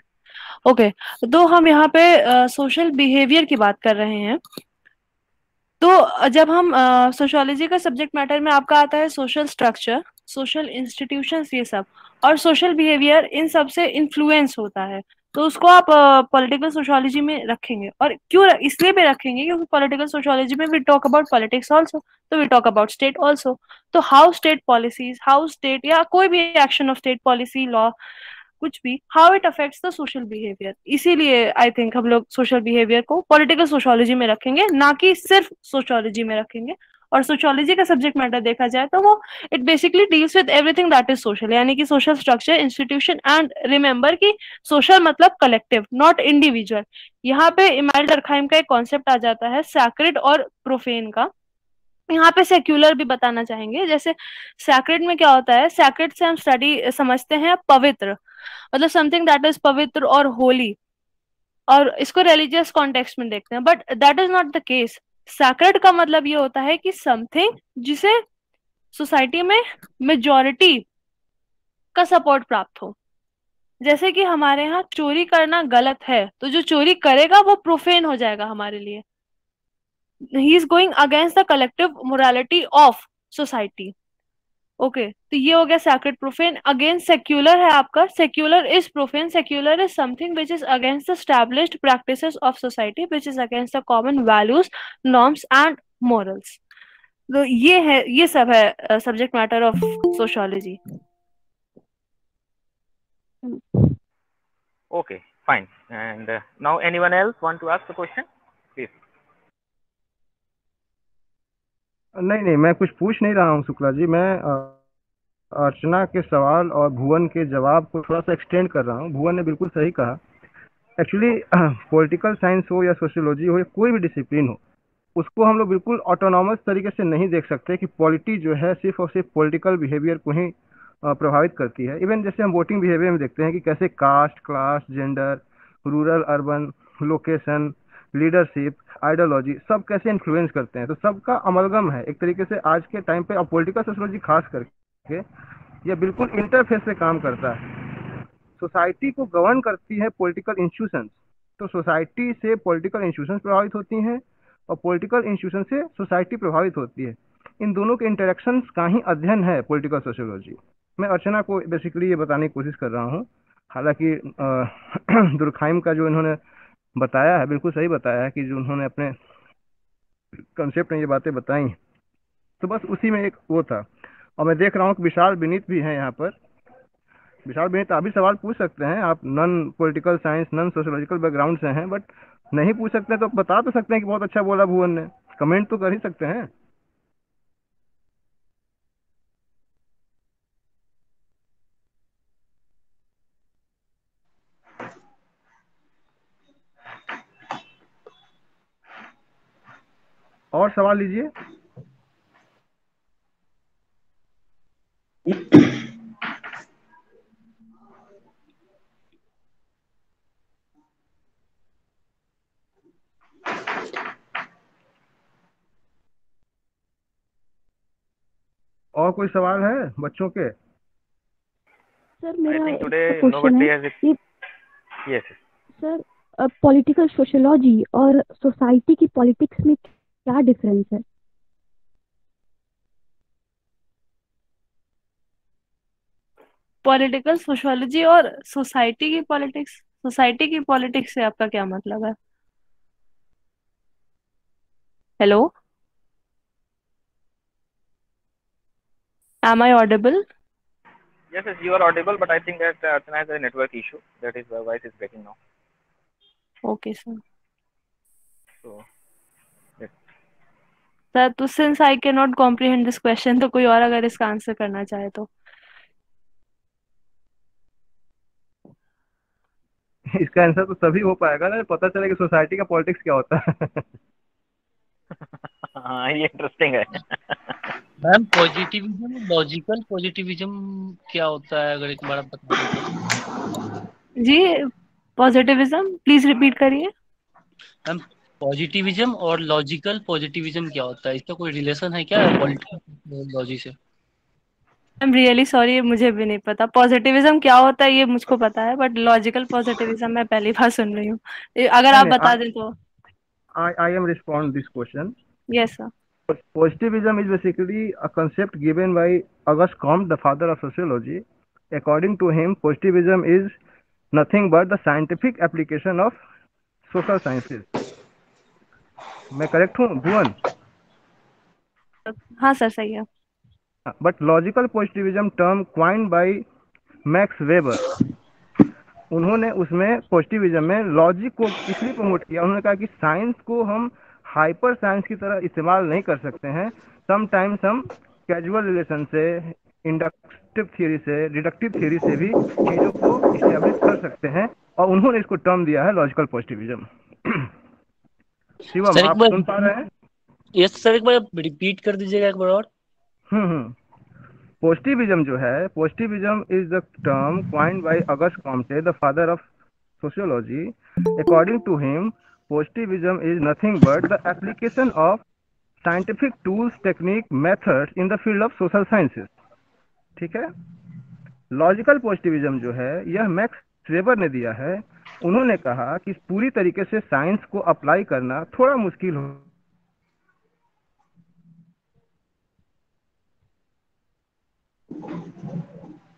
ओके, तो हम यहाँ पे सोशल बिहेवियर की बात कर रहे हैं। तो जब हम सोशियोलॉजी का सब्जेक्ट मैटर में आपका आता है सोशल स्ट्रक्चर, सोशल इंस्टीट्यूशंस, ये सब, और सोशल बिहेवियर, इन सब से इन्फ्लुएंस होता है, तो उसको आप पॉलिटिकल सोशियोलॉजी में रखेंगे। और क्यों इसलिए भी रखेंगे क्योंकि पॉलिटिकल सोशियोलॉजी में we talk about politics also, तो we talk about state also. तो how state policies, how state या कोई भी action of state policy, law, कुछ भी, how it affects the social behaviour. इसीलिए आई थिंक हम लोग सोशल बिहेवियर को पॉलिटिकल सोशियोलॉजी में रखेंगे, ना कि सिर्फ सोशियोलॉजी में रखेंगे। और सोशियोलॉजी का सब्जेक्ट मैटर देखा जाए तो वो it basically deals with everything that is social, यानी कि social structure, institution, and remember कि सोशल मतलब कलेक्टिव, नॉट इंडिविजुअल। यहाँ पे इमाइल डर्कहाइम का एक कॉन्सेप्ट आ जाता है सैक्रेड और प्रोफेन का। यहाँ पे सेक्युलर भी बताना चाहेंगे। जैसे सैक्रेड में क्या होता है, सैक्रेड से हम स्टडी समझते हैं पवित्र, मतलब समथिंग दैट इज पवित्र और होली, और इसको रिलीजियस कॉन्टेक्स्ट में देखते हैं, but that is not the case. Sacred का मतलब ये होता है कि समथिंग जिसे सोसाइटी में मेजॉरिटी का सपोर्ट प्राप्त हो। जैसे कि हमारे यहाँ चोरी करना गलत है, तो जो चोरी करेगा वो प्रोफेन हो जाएगा हमारे लिए, he is going against the collective morality of society. Okay, तो ये हो गया सैक्रेड प्रोफेन। अगेंस्ट सेक्युलर है आपका, secular is profane, secular is something which is against the established practices of society, which is against the common values, norms and morals. तो ये है, ये सब है subject matter of sociology. Okay, fine. And now anyone else want to ask the question? Please. नहीं नहीं, मैं कुछ पूछ नहीं रहा हूँ शुक्ला जी, मैं अर्चना के सवाल और भुवन के जवाब को थोड़ा सा एक्सटेंड कर रहा हूँ। भुवन ने बिल्कुल सही कहा। एक्चुअली पॉलिटिकल साइंस हो या सोशियोलॉजी हो या कोई भी डिसिप्लिन हो, उसको हम लोग बिल्कुल ऑटोनॉमस तरीके से नहीं देख सकते कि पॉलिटी जो है सिर्फ और सिर्फ पॉलिटिकल बिहेवियर को ही प्रभावित करती है। इवन जैसे हम वोटिंग बिहेवियर में देखते हैं कि कैसे caste, class, gender, rural, urban, location, leadership, ideology सब कैसे इन्फ्लुएंस करते हैं। तो सबका अमलगम है एक तरीके से आज के टाइम पे। अब पॉलिटिकल सोशियोलॉजी खास करके ये बिल्कुल इंटरफेस से काम करता है। सोसाइटी को गवर्न करती है पॉलिटिकल इंस्टीट्यूशंस, तो सोसाइटी से पॉलिटिकल इंस्टीट्यूशंस प्रभावित होती हैं और पॉलिटिकल इंस्टीट्यूशन से सोसाइटी प्रभावित होती है। इन दोनों के इंटरेक्शंस का ही अध्ययन है पॉलिटिकल सोशियोलॉजी। मैं अर्चना को बेसिकली ये बताने की कोशिश कर रहा हूँ। हालांकि दुर्खाइम का जो इन्होंने बताया है बिल्कुल सही बताया है कि जो उन्होंने अपने कंसेप्ट में ये बातें बताई, तो बस उसी में एक वो था। और मैं देख रहा हूँ कि विशाल विनीत भी हैं यहाँ पर। विशाल विनीत, आप भी सवाल पूछ सकते हैं। आप non political science, non sociological background से हैं, बट नहीं पूछ सकते तो बता तो सकते हैं कि बहुत अच्छा बोला भुवन ने, कमेंट तो कर ही सकते हैं। और सवाल लीजिए। और कोई सवाल है बच्चों के? सर I मेरा think एक today क्वेश्चन nobody है has it. कि Yes. सर पॉलिटिकल सोशियोलॉजी और सोसाइटी की पॉलिटिक्स में क्या डिफरेंस है? पॉलिटिकल सोशियोलॉजी और सोसाइटी की पॉलिटिक्स, सोसाइटी की पॉलिटिक्स से आपका क्या मतलब है? Hello, am I audible? Yes, yes, you are audible, but I think that Archana has a network issue. That is why it is breaking now. Okay, sir. So, yes. Sir, तो since I can not comprehend this question, तो कोई और अगर इसका answer करना चाहे तो। इसका आंसर तो तभी हो पाएगा ना पता चले कि सोसाइटी का पॉलिटिक्स क्या होता है। हाँ, ये इंटरेस्टिंग है। मैम पॉजिटिविज्म और लॉजिकल पॉजिटिविज्म क्या होता है, अगर एक बार आप बता दें। जी, पॉजिटिविज्म प्लीज रिपीट करिए। मैम पॉजिटिविज्म और लॉजिकल पॉजिटिविज्म क्या होता है, इसका कोई रिलेशन है क्या पॉलिटिकल लॉजी से? आई एम रियली सॉरी, मुझे भी नहीं पता पॉजिटिविज्म क्या होता है, ये मुझको पता है, बट लॉजिकल पॉजिटिविज्म मैं पहली बार सुन रही हूँ। अगर आप बता दें तो। I am respond this question. Yes, sir. Positivism is basically a concept given by Auguste Comte, the father of sociology. According to him, positivism is nothing but the scientific application of social sciences. मैं correct हूँ भुवन? हाँ sir, सही है. But logical positivism term coined by max weber, उन्होंने उसमें positivism में logic को इसलिए प्रमोट किया. उन्होंने कहा कि साइंस को हम हाइपर साइंस की तरह इस्तेमाल नहीं कर सकते हैं. समटाइम्स हम कैजुअल रिलेशन से, इंडक्टिव थियरी से, डिडक्टिव थियरी से भी चीजों को इस्टेब्लिश कर सकते हैं, और उन्होंने इसको टर्म दिया है लॉजिकल पॉजिटिविज्म. शिवम, सर एक आप बार, सुन पा रहे हैं? यस सर, एक बार रिपीट कर दीजिएगा एक बार और. पॉजिटिविज्म जो है, positivism is the term coined by Auguste Comte, the father of sociology. According to him, positivism is nothing but the application of scientific tools, technique, methods in the field of social sciences. ठीक है. Logical positivism जो है, यह max Weber ने दिया है. उन्होंने कहा कि पूरी तरीके से साइंस को अप्लाई करना थोड़ा मुश्किल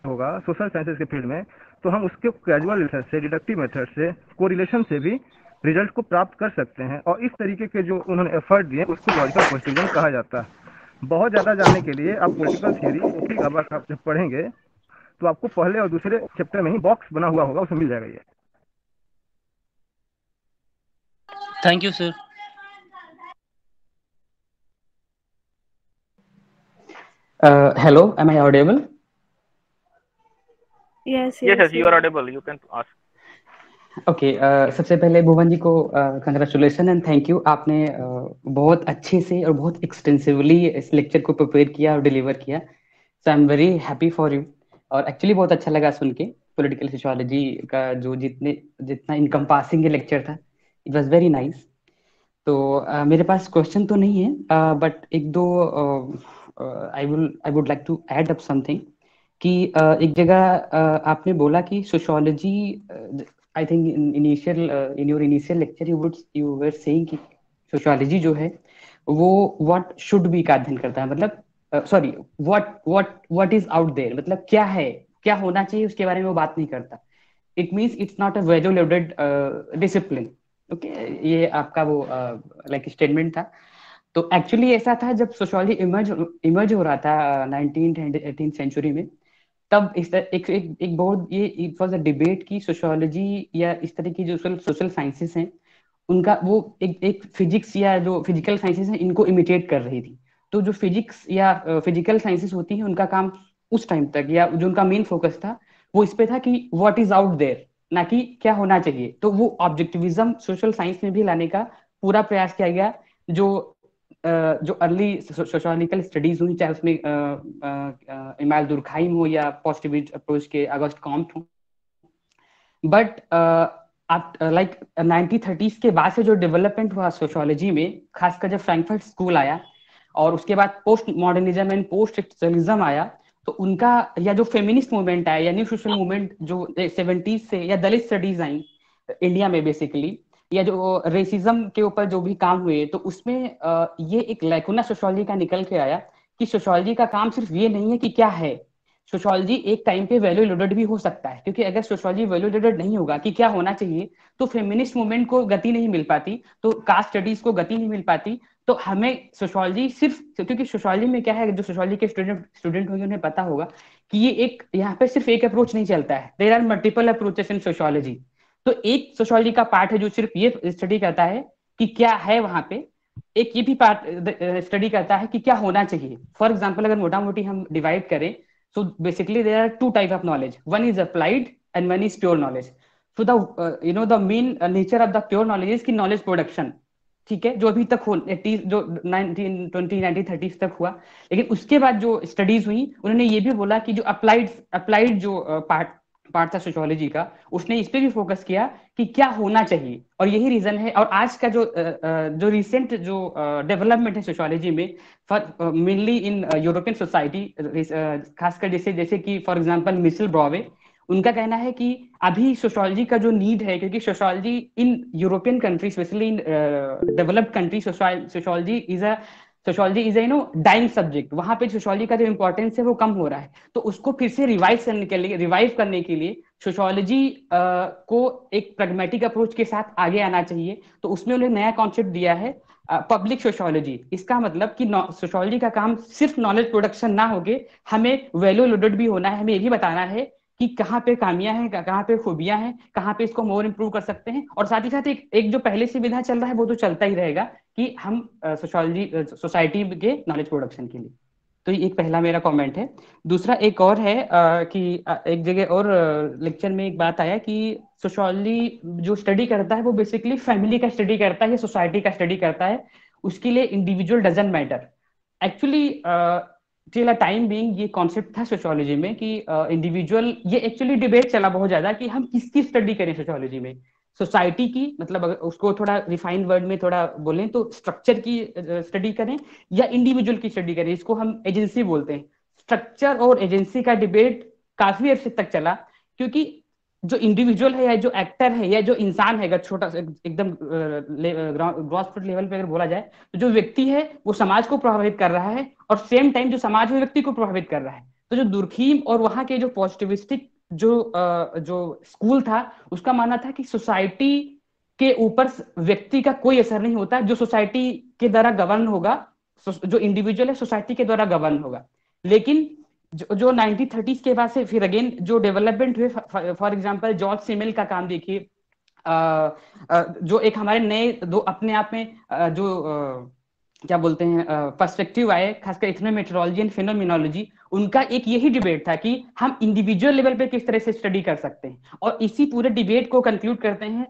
होगा सोशल साइंसेज के फील्ड में, तो हम उसके कैजुअल मेथड से, डिडक्टिव मेथड से, कोरिलेशन से भी रिजल्ट को प्राप्त कर सकते हैं. और इस तरीके के जो उन्होंने एफर्ट दिए उसको लॉजिकल पॉजिटिविज्म कहा जाता है. बहुत ज़्यादा जानने के लिए आप पॉलिटिकल थियरी उसी अब आप जब पढ़ेंगे तो आपको पहले और दूसरे चैप्टर में ही बॉक्स बना हुआ होगा, उसमें मिल जाएगा ये. Thank you sir. Hello, am I audible? Yes, Yes, you are audible. You can ask. Okay, सबसे पहले भुवन जी को कंग्रेचुलेशन एंड थैंक यू. आपने बहुत अच्छे से और बहुत एक्सटेंसिवली इस लेक्चर को प्रिपेयर किया और डिलीवर किया. So I am very happy for you. और एक्चुअली बहुत अच्छा लगा सुन के पॉलिटिकल सोशियोलॉजी का जो जितना इनकम्पासिंग लेक्चर था. It was very nice. तो मेरे पास क्वेश्चन तो नहीं है, बट एक दो I would like to add up something कि एक जगह आपने बोला कि sociology, I think in your initial lecture you were saying कि सोशियोलॉजी जो है वो what should be का अध्ययन करता है. मतलब sorry, what is out there, मतलब क्या है, क्या होना चाहिए उसके बारे में वो बात नहीं करता. It means it's not a value loaded discipline. Okay, ये आपका वो लाइक स्टेटमेंट था. तो एक्चुअली ऐसा था जब सोशियोलॉजी इमर्ज हो रहा था 19th and 18th सेंचुरी में, तब एक बहुत ये इट वाज अ डिबेट की सोशियोलॉजी या इस तरह की जो सोशल साइंसेस हैं उनका वो एक फिजिक्स या जो फिजिकल साइंसेस हैं इनको इमिटेट कर रही थी. तो जो फिजिक्स या फिजिकल साइंसेस होती हैं उनका काम उस टाइम तक, या जो उनका मेन फोकस था वो इस पे था कि व्हाट इज आउट देयर, ना कि क्या होना चाहिए. तो वो ऑब्जेक्टिविज्म सोशल साइंस में भी लाने का पूरा प्रयास किया गया. जो अर्ली सोशियोलॉजिकल स्टडीज हुई, चाहे उसमें इमाल दुर्खाइम हो या पॉजिटिविस्ट अप्रोच के अगस्ट कॉम्ट हो. बट लाइक 1930s के बाद से जो डेवलपमेंट हुआ सोशियोलॉजी में, खासकर जब फ्रैंकफर्ट स्कूल आया और उसके बाद post modernism and post structuralism आया, तो उनका या जो फेमिनिस्ट मूवमेंट आया या न्यू सोशल मूवमेंट जो 70s से, या दलित स्टडीज आई इंडिया में बेसिकली, या जो रेसिज्म के ऊपर जो भी काम हुए, तो उसमें ये एक लैकुना सोशियोलॉजी का निकल के आया कि सोशियोलॉजी का काम सिर्फ ये नहीं है कि क्या है. सोशियोलॉजी एक टाइम पे वैल्यू लोडेड भी हो सकता है, क्योंकि अगर सोशियोलॉजी वैल्यू लोडेड नहीं होगा कि क्या होना चाहिए, तो फेमिनिस्ट मूवमेंट को गति नहीं मिल पाती, तो कास्ट स्टडीज को गति नहीं मिल पाती. तो हमें सोशियोलॉजी सिर्फ, क्योंकि सोशियोलॉजी में क्या है, जो सोशियोलॉजी के स्टूडेंट होंगे उन्हें पता होगा कि ये एक यहाँ पे सिर्फ एक अप्रोच नहीं चलता है. There are multiple approaches in sociology. तो एक सोशियोलॉजी का पार्ट है जो सिर्फ ये स्टडी करता है कि क्या है वहां पे, एक ये भी पार्ट स्टडी करता है कि क्या होना चाहिए. फॉर एग्जाम्पल, अगर मोटा मोटी हम डिवाइड करें, so basically there are two type of knowledge. One is applied and one is pure knowledge. So the main nature of the pure knowledge is कि knowledge production, ठीक है, जो अभी तक हो जो 1930s तक हुआ. लेकिन उसके बाद जो स्टडीज हुई उन्होंने ये भी बोला कि जो अप्लाइड जो पार्ट था सोशियोलॉजी का, उसने इस पे भी फोकस किया कि क्या होना चाहिए. और यही रीजन है. और आज का जो रिसेंट जो डेवलपमेंट है सोशियोलॉजी में, मेनली इन यूरोपियन सोसाइटी, खासकर जैसे कि फॉर एग्जांपल मिशेल ब्रॉवे, उनका कहना है कि अभी सोशियोलॉजी का जो नीड है, क्योंकि sociology in European country, specially in developed country, sociology is dying subject. वहां पे सोशियोलॉजी का जो इंपॉर्टेंस है वो कम हो रहा है, तो उसको फिर से रिवाइव करने के लिए सोशियोलॉजी को एक प्रैग्मेटिक अप्रोच के साथ आगे आना चाहिए। तो उसमें उन्हें नया कॉन्सेप्ट दिया है पब्लिक सोशियोलॉजी। इसका मतलब कि सोशियोलॉजी का काम सिर्फ नॉलेज प्रोडक्शन ना होके हमें वैल्यू लोडेड भी होना है। हमें ये भी बताना है कि कहाँ पे खामियां हैं, कहाँ पे खूबियां हैं, कहाँ पे इसको मोर इम्प्रूव कर सकते हैं। और साथ ही साथ एक जो पहले से विधा चल रहा है वो तो चलता ही रहेगा कि हम सोसाइटी के नॉलेज प्रोडक्शन के लिए। तो ये एक पहला मेरा कमेंट है। दूसरा एक और है कि एक जगह और लेक्चर में एक बात आया कि सोशियोलॉजी जो स्टडी करता है वो बेसिकली फैमिली का स्टडी करता है या सोसाइटी का स्टडी करता है। उसके लिए individual doesn't matter. Actually till a time being ये कॉन्सेप्ट था सोशियोलॉजी में कि इंडिविजुअल, ये एक्चुअली डिबेट चला बहुत ज्यादा कि हम किसकी स्टडी करें सोशियोलॉजी में, सोसाइटी की, मतलब अगर उसको थोड़ा रिफाइंड वर्ड में थोड़ा बोलें तो स्ट्रक्चर की स्टडी करें या इंडिविजुअल की स्टडी करें। इसको हम एजेंसी बोलते हैं। स्ट्रक्चर और एजेंसी का डिबेट काफी अरसे तक चला, क्योंकि जो इंडिविजुअल है या जो एक्टर है या जो इंसान है, अगर छोटा एकदम ग्रॉस फुट लेवल पे अगर बोला जाए, तो जो व्यक्ति है वो समाज को प्रभावित कर रहा है और सेम टाइम जो समाज में व्यक्ति को प्रभावित कर रहा है। तो जो दुर्खीम और वहां के जो पॉजिटिविस्टिक जो स्कूल था, उसका मानना था कि सोसाइटी के ऊपर व्यक्ति का कोई असर नहीं होता, जो सोसाइटी के द्वारा गवर्न होगा, जो इंडिविजुअल है सोसाइटी के द्वारा गवर्न होगा। लेकिन जो 1930s के बाद से फिर अगेन जो डेवलपमेंट हुए, फॉर एग्जांपल जॉर्ज सिमेल का काम देखिए, जो एक हमारे नए दो अपने आप में क्या बोलते हैं पर्सपेक्टिव आए, खासकर इथनोमेट्रोलॉजी एंड फिनोमिनोलॉजी। उनका एक यही डिबेट था कि हम इंडिविजुअल लेवल पे किस तरह से स्टडी कर सकते हैं। और इसी पूरे डिबेट को कंक्लूड करते हैं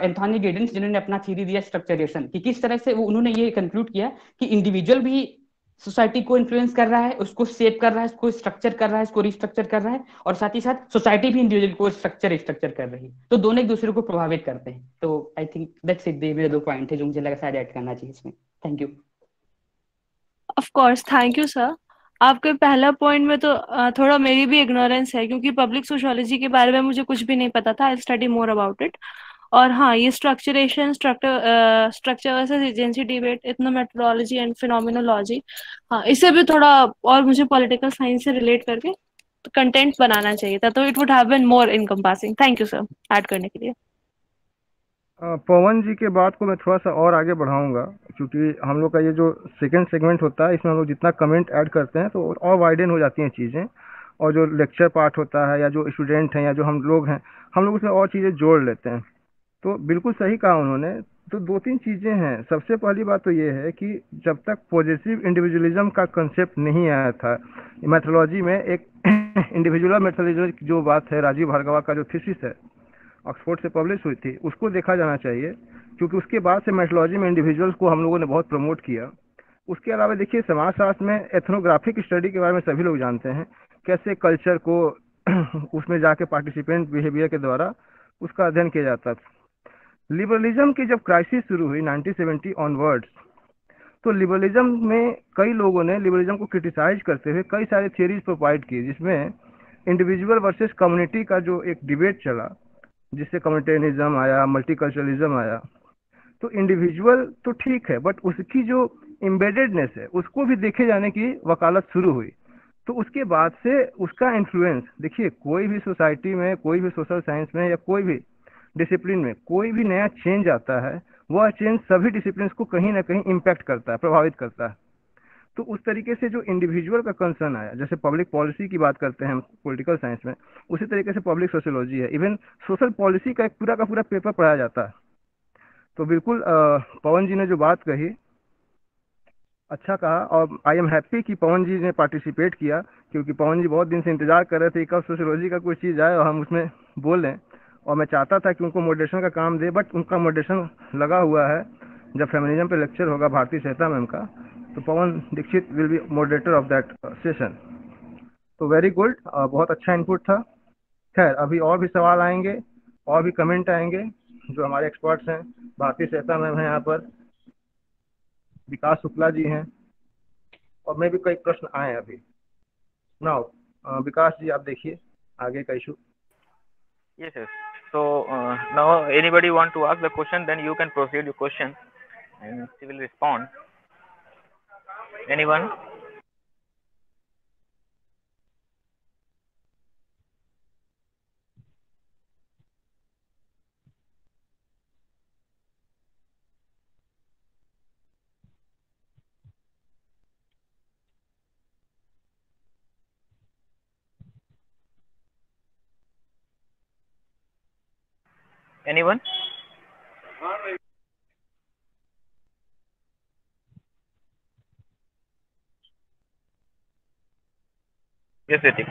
एंथोनी गिडेंस, जिन्होंने अपना थ्योरी दिया स्ट्रक्चरेशन, कि किस तरह से उन्होंने ये कंक्लूड किया कि इंडिविजुअल भी सोसाइटी को इन्फ्लुएंस कर रहा है, उसको शेप कर रहा है, उसको स्ट्रक्चर कर रहा है, उसको रिस्ट्रक्चर कर रहा है, और साथ ही साथ सोसाइटी भी इंडिविजुअल को स्ट्रक्चर कर रही है। तो दोनों एक दूसरे को प्रभावित करते हैं। तो आई थिंक दैट्स इट, मेरे दो पॉइंट है जो मुझे लगा शायद ऐड करना चाहिए इसमें। Thank you. Of course, thank you sir. आपके पहला पॉइंट में तो थोड़ा मेरी भी इग्नोरेंस है, क्योंकि पब्लिक सोशियोलॉजी के बारे में मुझे कुछ भी नहीं पता था। I study more about it. और हाँ, ये structure versus agency debate, ethnomethodology and phenomenology, हाँ, इसे भी थोड़ा और मुझे पॉलिटिकल साइंस से रिलेट करके कंटेंट बनाना चाहिए था, तो it would have been more encompassing. Thank you sir add करने के लिए। पवन जी के बात को मैं थोड़ा सा और आगे बढ़ाऊंगा, क्योंकि हम लोग का ये जो सेकंड सेगमेंट होता है, इसमें हम लोग जितना कमेंट ऐड करते हैं तो और वाइडन हो जाती हैं चीज़ें, और जो लेक्चर पार्ट होता है या जो स्टूडेंट हैं या जो हम लोग हैं, हम लोग उसमें और चीज़ें जोड़ लेते हैं। तो बिल्कुल सही कहा उन्होंने। तो दो तीन चीज़ें हैं। सबसे पहली बात तो ये है कि जब तक पॉजिटिव इंडिविजुअलिज्म का कंसेप्ट नहीं आया था मेथोडोलॉजी में, एक इंडिविजुअल मेथोडोलॉजी जो बात है, राजीव भार्गवा का जो थीसिस है ऑक्सफोर्ड से पब्लिश हुई थी, उसको देखा जाना चाहिए, क्योंकि उसके बाद से मेथोडोलॉजी में इंडिविजुअल्स को हम लोगों ने बहुत प्रमोट किया। उसके अलावा देखिए, समाजशास्त्र में एथनोग्राफिक स्टडी के बारे में सभी लोग जानते हैं, कैसे कल्चर को उसमें जाके पार्टिसिपेंट बिहेवियर के द्वारा उसका अध्ययन किया जाता था। लिबरलिज्म की जब क्राइसिस शुरू हुई 1970 ऑनवर्ड्स, तो लिबरलिज्म में कई लोगों ने लिबरलिज्म को क्रिटिसाइज करते हुए कई सारे थियरीज प्रोवाइड की, जिसमें इंडिविजुअल वर्सेस कम्युनिटी का जो एक डिबेट चला, जिससे कम्युनिटेरियनिज्म आया, मल्टीकल्चरलिज्म आया। तो इंडिविजुअल तो ठीक है, बट उसकी जो एम्बेडेडनेस है उसको भी देखे जाने की वकालत शुरू हुई। तो उसके बाद से उसका इन्फ्लुएंस देखिए, कोई भी सोसाइटी में, कोई भी सोशल साइंस में या कोई भी डिसिप्लिन में कोई भी नया चेंज आता है, वह चेंज सभी डिसिप्लिन को कहीं ना कहीं इम्पैक्ट करता है, प्रभावित करता है। तो उस तरीके से जो इंडिविजुअल का कंसर्न आया, जैसे पब्लिक पॉलिसी की बात करते हैं हम पॉलिटिकल साइंस में, उसी तरीके से पब्लिक सोशियोलॉजी है। इवन सोशल पॉलिसी का एक पूरा का पूरा पेपर पढ़ाया जाता है। तो बिल्कुल पवन जी ने जो बात कही, अच्छा कहा, और आई एम हैप्पी कि पवन जी ने पार्टिसिपेट किया, क्योंकि पवन जी बहुत दिन से इंतजार कर रहे थे कब सोशियोलॉजी का कोई चीज़ आए और हम उसमें बोलें, और मैं चाहता था कि उनको मॉडरेशन का काम दे, बट उनका मॉडरेशन लगा हुआ है। जब फेमिनिज्म पे लेक्चर होगा भारती सहता मैम का, तो Pawan Dixit will be moderator of that session. तो वेरी गुड, बहुत अच्छा इनपुट था। खैर, अभी और भी सवाल आएंगे और भी कमेंट आएंगे। जो हमारे एक्सपर्ट्स हैं, भारती सहता मैम हैं यहाँ पर, विकास शुक्ला जी हैं, और मैं भी कई प्रश्न आए अभी। नाउ विकास जी, आप देखिए आगे का issue. Yes, yes. So now anybody want to ask the question, then you can proceed your question and she will respond. Anyone? Anyone? Yes, Ritik.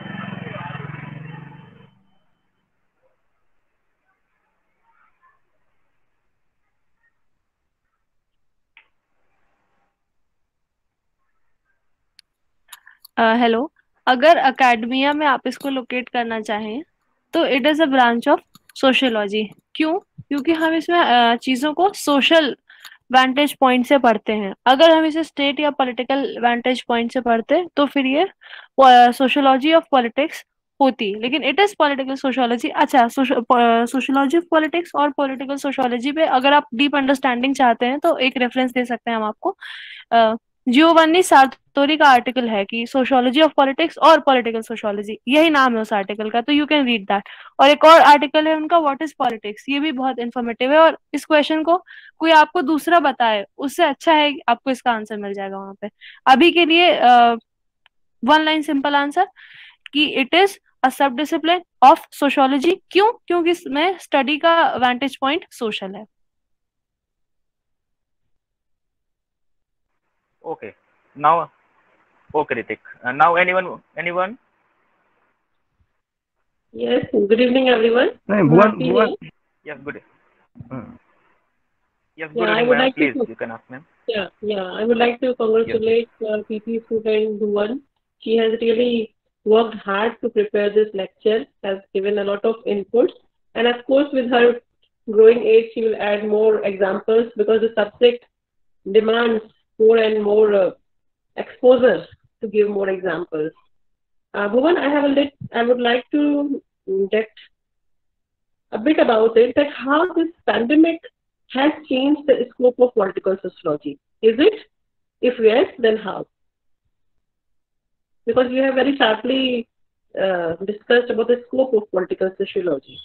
Hello. अगर अकेडमिया में आप इसको लोकेट करना चाहें तो it is a branch of sociology. क्यों? क्योंकि हम इसमें चीजों को सोशल वैंटेज पॉइंट से पढ़ते हैं। अगर हम इसे स्टेट या पॉलिटिकल वैंटेज पॉइंट से पढ़ते तो फिर ये सोशियोलॉजी ऑफ पॉलिटिक्स होती, लेकिन इट इज पॉलिटिकल सोशियोलॉजी। अच्छा, सोशियोलॉजी ऑफ पॉलिटिक्स और पॉलिटिकल सोशियोलॉजी पे अगर आप डीप अंडरस्टैंडिंग चाहते हैं तो एक रेफरेंस दे सकते हैं हम आपको। जियोवानी सार्तोरी का आर्टिकल है कि सोशियोलॉजी ऑफ पॉलिटिक्स और पॉलिटिकल सोशियोलॉजी, यही नाम है उस आर्टिकल का, तो यू कैन रीड दैट। और एक और आर्टिकल है उनका, व्हाट इज पॉलिटिक्स, ये भी बहुत इन्फॉर्मेटिव है। और इस क्वेश्चन को कोई आपको दूसरा बताए उससे अच्छा है कि आपको इसका आंसर मिल जाएगा वहां पे। अभी के लिए वन लाइन सिंपल आंसर कि इट इज अ सब डिसिप्लिन ऑफ सोशियोलॉजी। क्यों? क्योंकि इसमें स्टडी का वैंटेज पॉइंट सोशल है। Okay. Now, okay, Ritik. Now, anyone? Yes, good evening, everyone. नहीं, Bharti Bhuvan here. Yes, good. हाँ, Yes, Yeah, good I evening, would ma'am. like Please, to, you can ask, ma'am. I would like to Yes. congratulate PT student Bhuvan. She has really worked hard to prepare this lecture, has given a lot of inputs, and of course, with her growing age, she will add more examples because the subject demands more and more exposure to give more examples. Bhuvan, I would like to get a bit about it, that how this pandemic has changed the scope of political sociology. Is it? If yes, then how? Because you have very sharply discussed about the scope of political sociology.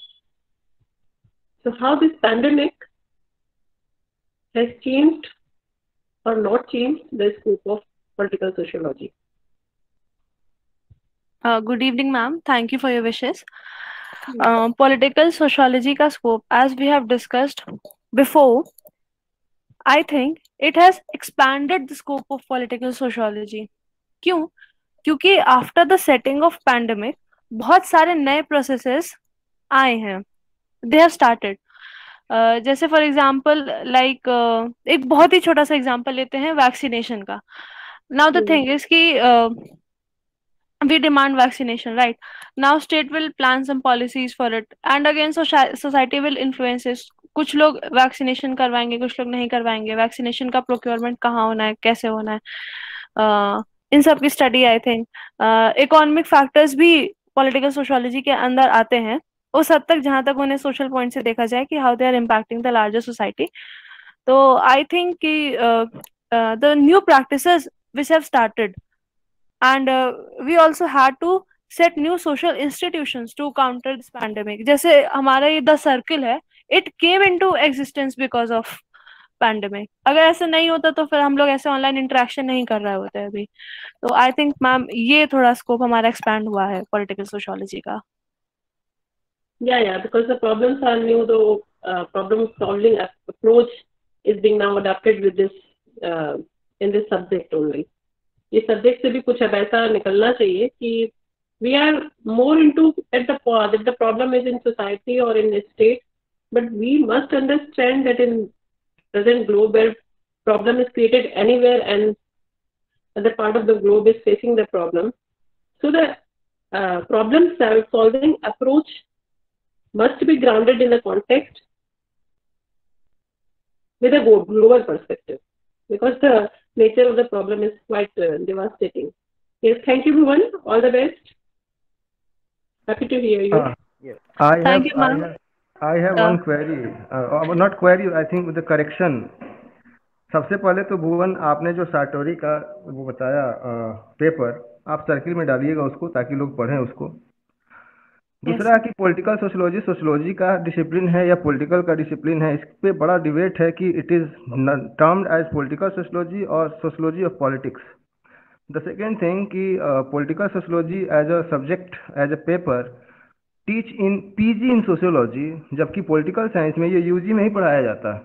So how this pandemic has changed or not changed the scope of political sociology? Good evening, ma'am. Thank you for your wishes. Political sociology का scope, as we have discussed before, I think it has expanded the scope of political sociology. क्यों? क्योंकि after the setting of pandemic बहुत सारे नए processes आए हैं, they have started. जैसे for example like एक बहुत ही छोटा सा एग्जाम्पल लेते हैं वैक्सीनेशन का। नाउ द थिंग इज कि we demand vaccination, right? Now state will plan some policies for it, and again society will influence it. कुछ लोग वैक्सीनेशन करवाएंगे, कुछ लोग नहीं करवाएंगे। वैक्सीनेशन का प्रोक्योरमेंट कहाँ होना है, कैसे होना है, इन सब की study I think. Economic factors भी पॉलिटिकल सोशियोलॉजी के अंदर आते हैं उस हद तक जहां तक उन्हें सोशल पॉइंट से देखा जाए कि how they are impacting the larger society. तो आई थिंक कि the new practices which have started, and we also had to set new social institutions to counter this pandemic. जैसे हमारा ये द सर्कल है, it came into existence because of pandemic. अगर ऐसे नहीं होता तो फिर हम लोग ऐसे ऑनलाइन इंटरेक्शन नहीं कर रहे होते अभी। तो आई थिंक मैम ये थोड़ा स्कोप हमारा एक्सपैंड हुआ है पॉलिटिकल सोशियोलॉजी का। Yeah, because the problems are new, the problem solving approach is being now adapted with this in this subject only. ये सब्जेक्ट से भी कुछ अब ऐसा निकलना चाहिए कि we are more into at the problem is in society or in a state, but we must understand that in present globe where problem is created anywhere and other part of the globe is facing the problem, so the problem solving approach must be grounded in the context with a global perspective, because the nature of the problem is quite devastating. Yes, thank you, Bhuvan. All the best. Happy to hear you. Yes. I Thank have you, I ma'am. have I have Uh, one query, not query, I think with the correction. सबसे पहले तो भुवन, आपने जो साटोरी का वो बताया paper, आप circle में डालिएगा उसको ताकि लोग पढ़ें उसको। yes. दूसरा कि पॉलिटिकल सोशियोलॉजी सोशियोलॉजी का डिसिप्लिन है या पॉलिटिकल का डिसिप्लिन है, इस पे बड़ा डिबेट है कि it is termed as political sociology और sociology of politics. The second thing कि political sociology as a subject, as a paper teach in PG in sociology, जबकि पॉलिटिकल साइंस में ये यूजी में ही पढ़ाया जाता है।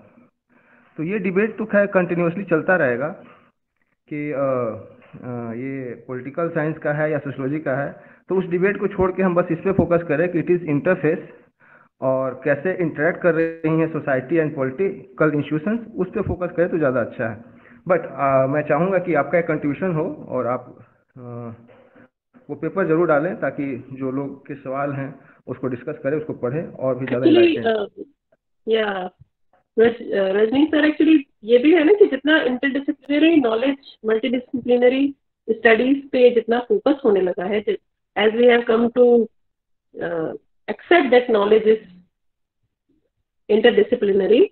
तो ये डिबेट तो खैर कंटिन्यूसली चलता रहेगा कि ये पॉलिटिकल साइंस का है या सोशियोलॉजी का है। तो उस डिबेट को छोड़ के हम बस इस पे फोकस करें कि इट इज़ इंटरफेस और कैसे इंटरेक्ट कर रही हैं सोसाइटी एंड पॉलिटिकल इंस्टीट्यूशंस, उस पर फोकस करें तो ज़्यादा अच्छा है। बट मैं चाहूँगा कि आपका एक कंट्रीब्यूशन हो और आप वो पेपर जरूर डालें ताकि जो लोग के सवाल हैं उसको डिस्कस करें, उसको पढ़ें और भी ज़्यादा Actually, enlightened. yeah, Rajni sir, actually ये भी है ना कि जितना इंटरडिसिप्लिनरी नॉलेज, मल्टीडिसिप्लिनरी स्टडीज पे जितना फोकस होने लगा है, as we have come to accept that knowledge is interdisciplinary,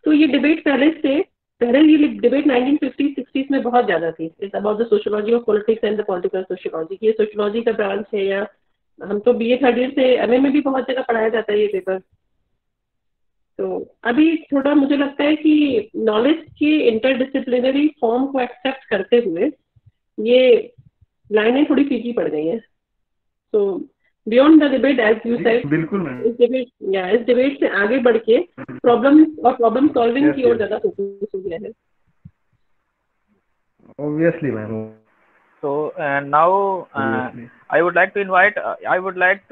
तो ये डिबेट पहले ये डिबेट 1950-60s में बहुत ज्यादा थी। It's about the sociology of politics and the political sociology. ये सोशियोलॉजी का ब्रांच है, या हम तो बीए थर्ड ईयर से एमए में भी बहुत जगह पढ़ाया जाता है ये पेपर। तो अभी थोड़ा मुझे लगता है कि नॉलेज की इंटरडिसिप्लिनरी फॉर्म को एक्सेप्ट करते हुए ये लाइनें थोड़ी फीकी पड़ गई हैं। तो beyond the debate, as you said, बिल्कुल मैम, इस डिबेट से आगे बढ़ के प्रॉब्लम सॉल्विंग की ओर ज्यादा फोकस हो गया है। Obviously ma'am. So now I would like to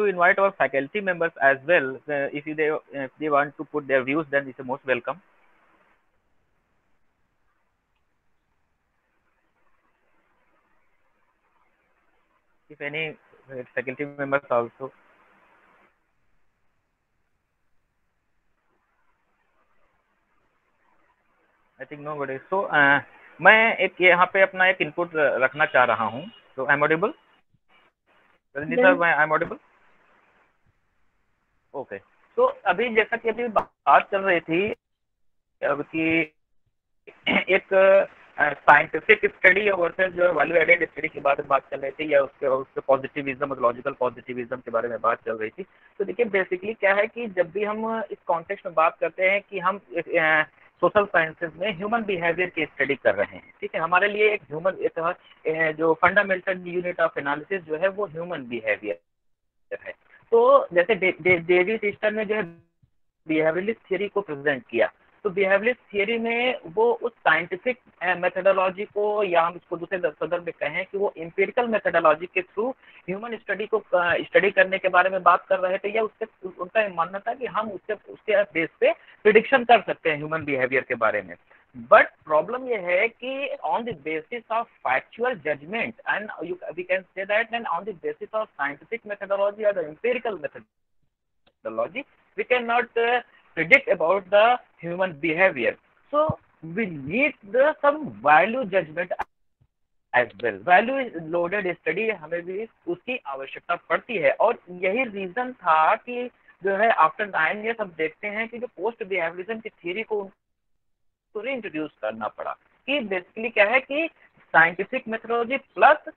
invite our faculty members as well. If they want to put their views, then it's most welcome. If any faculty members also. I think nobody. So मैं एक यहाँ पे अपना एक input रखना चाह रहा हूँ। तो I am audible Rajni sir? मैं आई एम ऑडिबल? ओके। तो अभी जैसा कि अभी बात चल रही थी कि एक साइंटिफिक स्टडी वर्सेस जो वैल्यू एडेड स्टडी के बारे में बात चल रही थी, या उसके पॉजिटिविज्म और लॉजिकल पॉजिटिविज्म के बारे में बात चल रही थी। तो देखिए बेसिकली क्या है कि जब भी हम इस कॉन्टेक्स्ट में बात करते हैं कि हम सोशल साइंसेज में ह्यूमन बिहेवियर की स्टडी कर रहे हैं, ठीक है, हमारे लिए एक ह्यूमन जो फंडामेंटल यूनिट ऑफ एनालिसिस जो है वो ह्यूमन बिहेवियर है। तो जैसे डेविड ईस्टर ने जो है बिहेवियरिस्ट थियरी को प्रेजेंट किया, तो बिहेवियरिस्ट थियरी में वो उस साइंटिफिक मेथोडोलॉजी को, या हम इसको दूसरे संदर्भ में कहें कि वो एम्पिरिकल मेथोडोलॉजी के थ्रू ह्यूमन स्टडी को स्टडी करने के बारे में बात कर रहे थे, या उनका मानना था कि हम उसके बेस पे प्रिडिक्शन कर सकते हैं ह्यूमन बिहेवियर के बारे में। बट प्रॉब्लम ये है कि on the basis of factual judgement and we can say that and on the basis of scientific methodology और the empirical methodology we cannot predict about the human behavior. So we need some value judgment as well. Value loaded study हमें भी उसकी आवश्यकता पड़ती है, और यही reason था कि जो है आफ्टर 9 years हम देखते हैं कि जो पोस्ट बिहेवियरिज्म की थ्योरी को रीइंट्रोड्यूस करना पड़ा। कि बेसिकली क्या है कि scientific methodology plus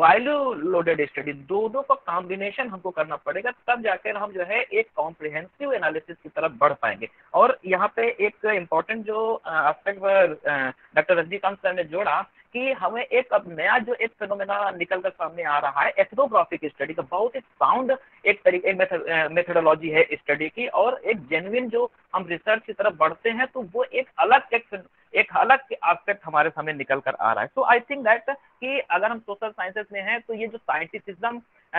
value loaded study, दोनों का कॉम्बिनेशन हमको करना पड़ेगा, तब जाकर हम जो है एक कॉम्प्रिहेंसिव एनालिसिस की तरफ बढ़ पाएंगे। और यहाँ पे एक इम्पोर्टेंट जो एस्पेक्ट डॉक्टर रजनीकांत सर ने जोड़ा कि हमें एक अब नया जो एक फिनोमेना निकल कर सामने आ रहा है एथनोग्राफिक स्टडी का, बहुत ही साउंड एक तरीके मेथोडोलॉजी है स्टडी की, और एक जेन्युइन जो हम रिसर्च की तरफ बढ़ते हैं तो वो एक अलग एस्पेक्ट हमारे सामने निकल कर आ रहा है। सो आई थिंक दैट कि अगर हम सोशल साइंसेस में हैं तो ये जो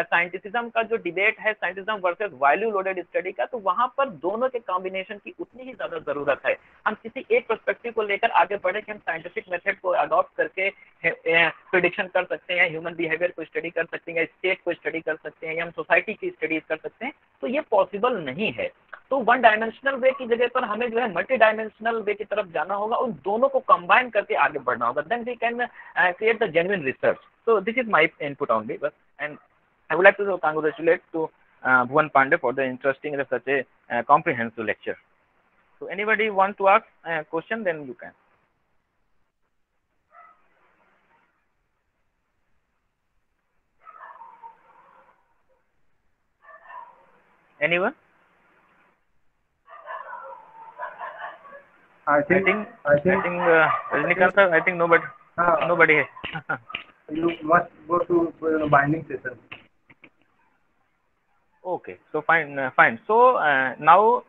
साइंटिसिज्म का जो डिबेट है, scientism versus value loaded study का, तो वहां पर दोनों के कॉम्बिनेशन की उतनी ही ज्यादा जरूरत है। हम किसी एक पर्सपेक्टिव को लेकर आगे बढ़े कि हम साइंटिफिक मेथड को अडॉप्ट करके प्रिडिक्शन कर सकते हैं, ह्यूमन बिहेवियर को स्टडी कर सकते हैं, स्टेट को स्टडी कर सकते हैं, या हम सोसाइटी की स्टडीज कर सकते हैं, तो ये पॉसिबल नहीं है। तो वन डायमेंशनल वे की जगह पर हमें जो है मल्टी डायमेंशनल वे की तरफ जाना होगा, उन दोनों को कंबाइन करके आगे बढ़ना होगा, then we can create the genuine research. So this is my input only, but and I would like to congratulate to Bhuvan Pandey for the interesting and such a comprehensive lecture. So anybody want to ask a question, then you can. Anyone? I think Rajnikant sir, I think nobody. You must go to binding session. Okay, so fine. So now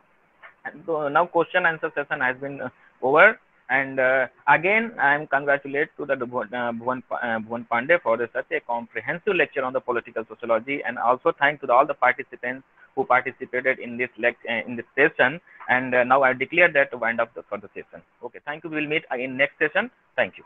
question answer session has been over, and again I am congratulate to the Bhuvan Pandey for such a comprehensive lecture on the political sociology, and also thank to all the participants who participated in this session. And now I declare that to wind up for the session. Okay, thank you. We will meet in next session. Thank you.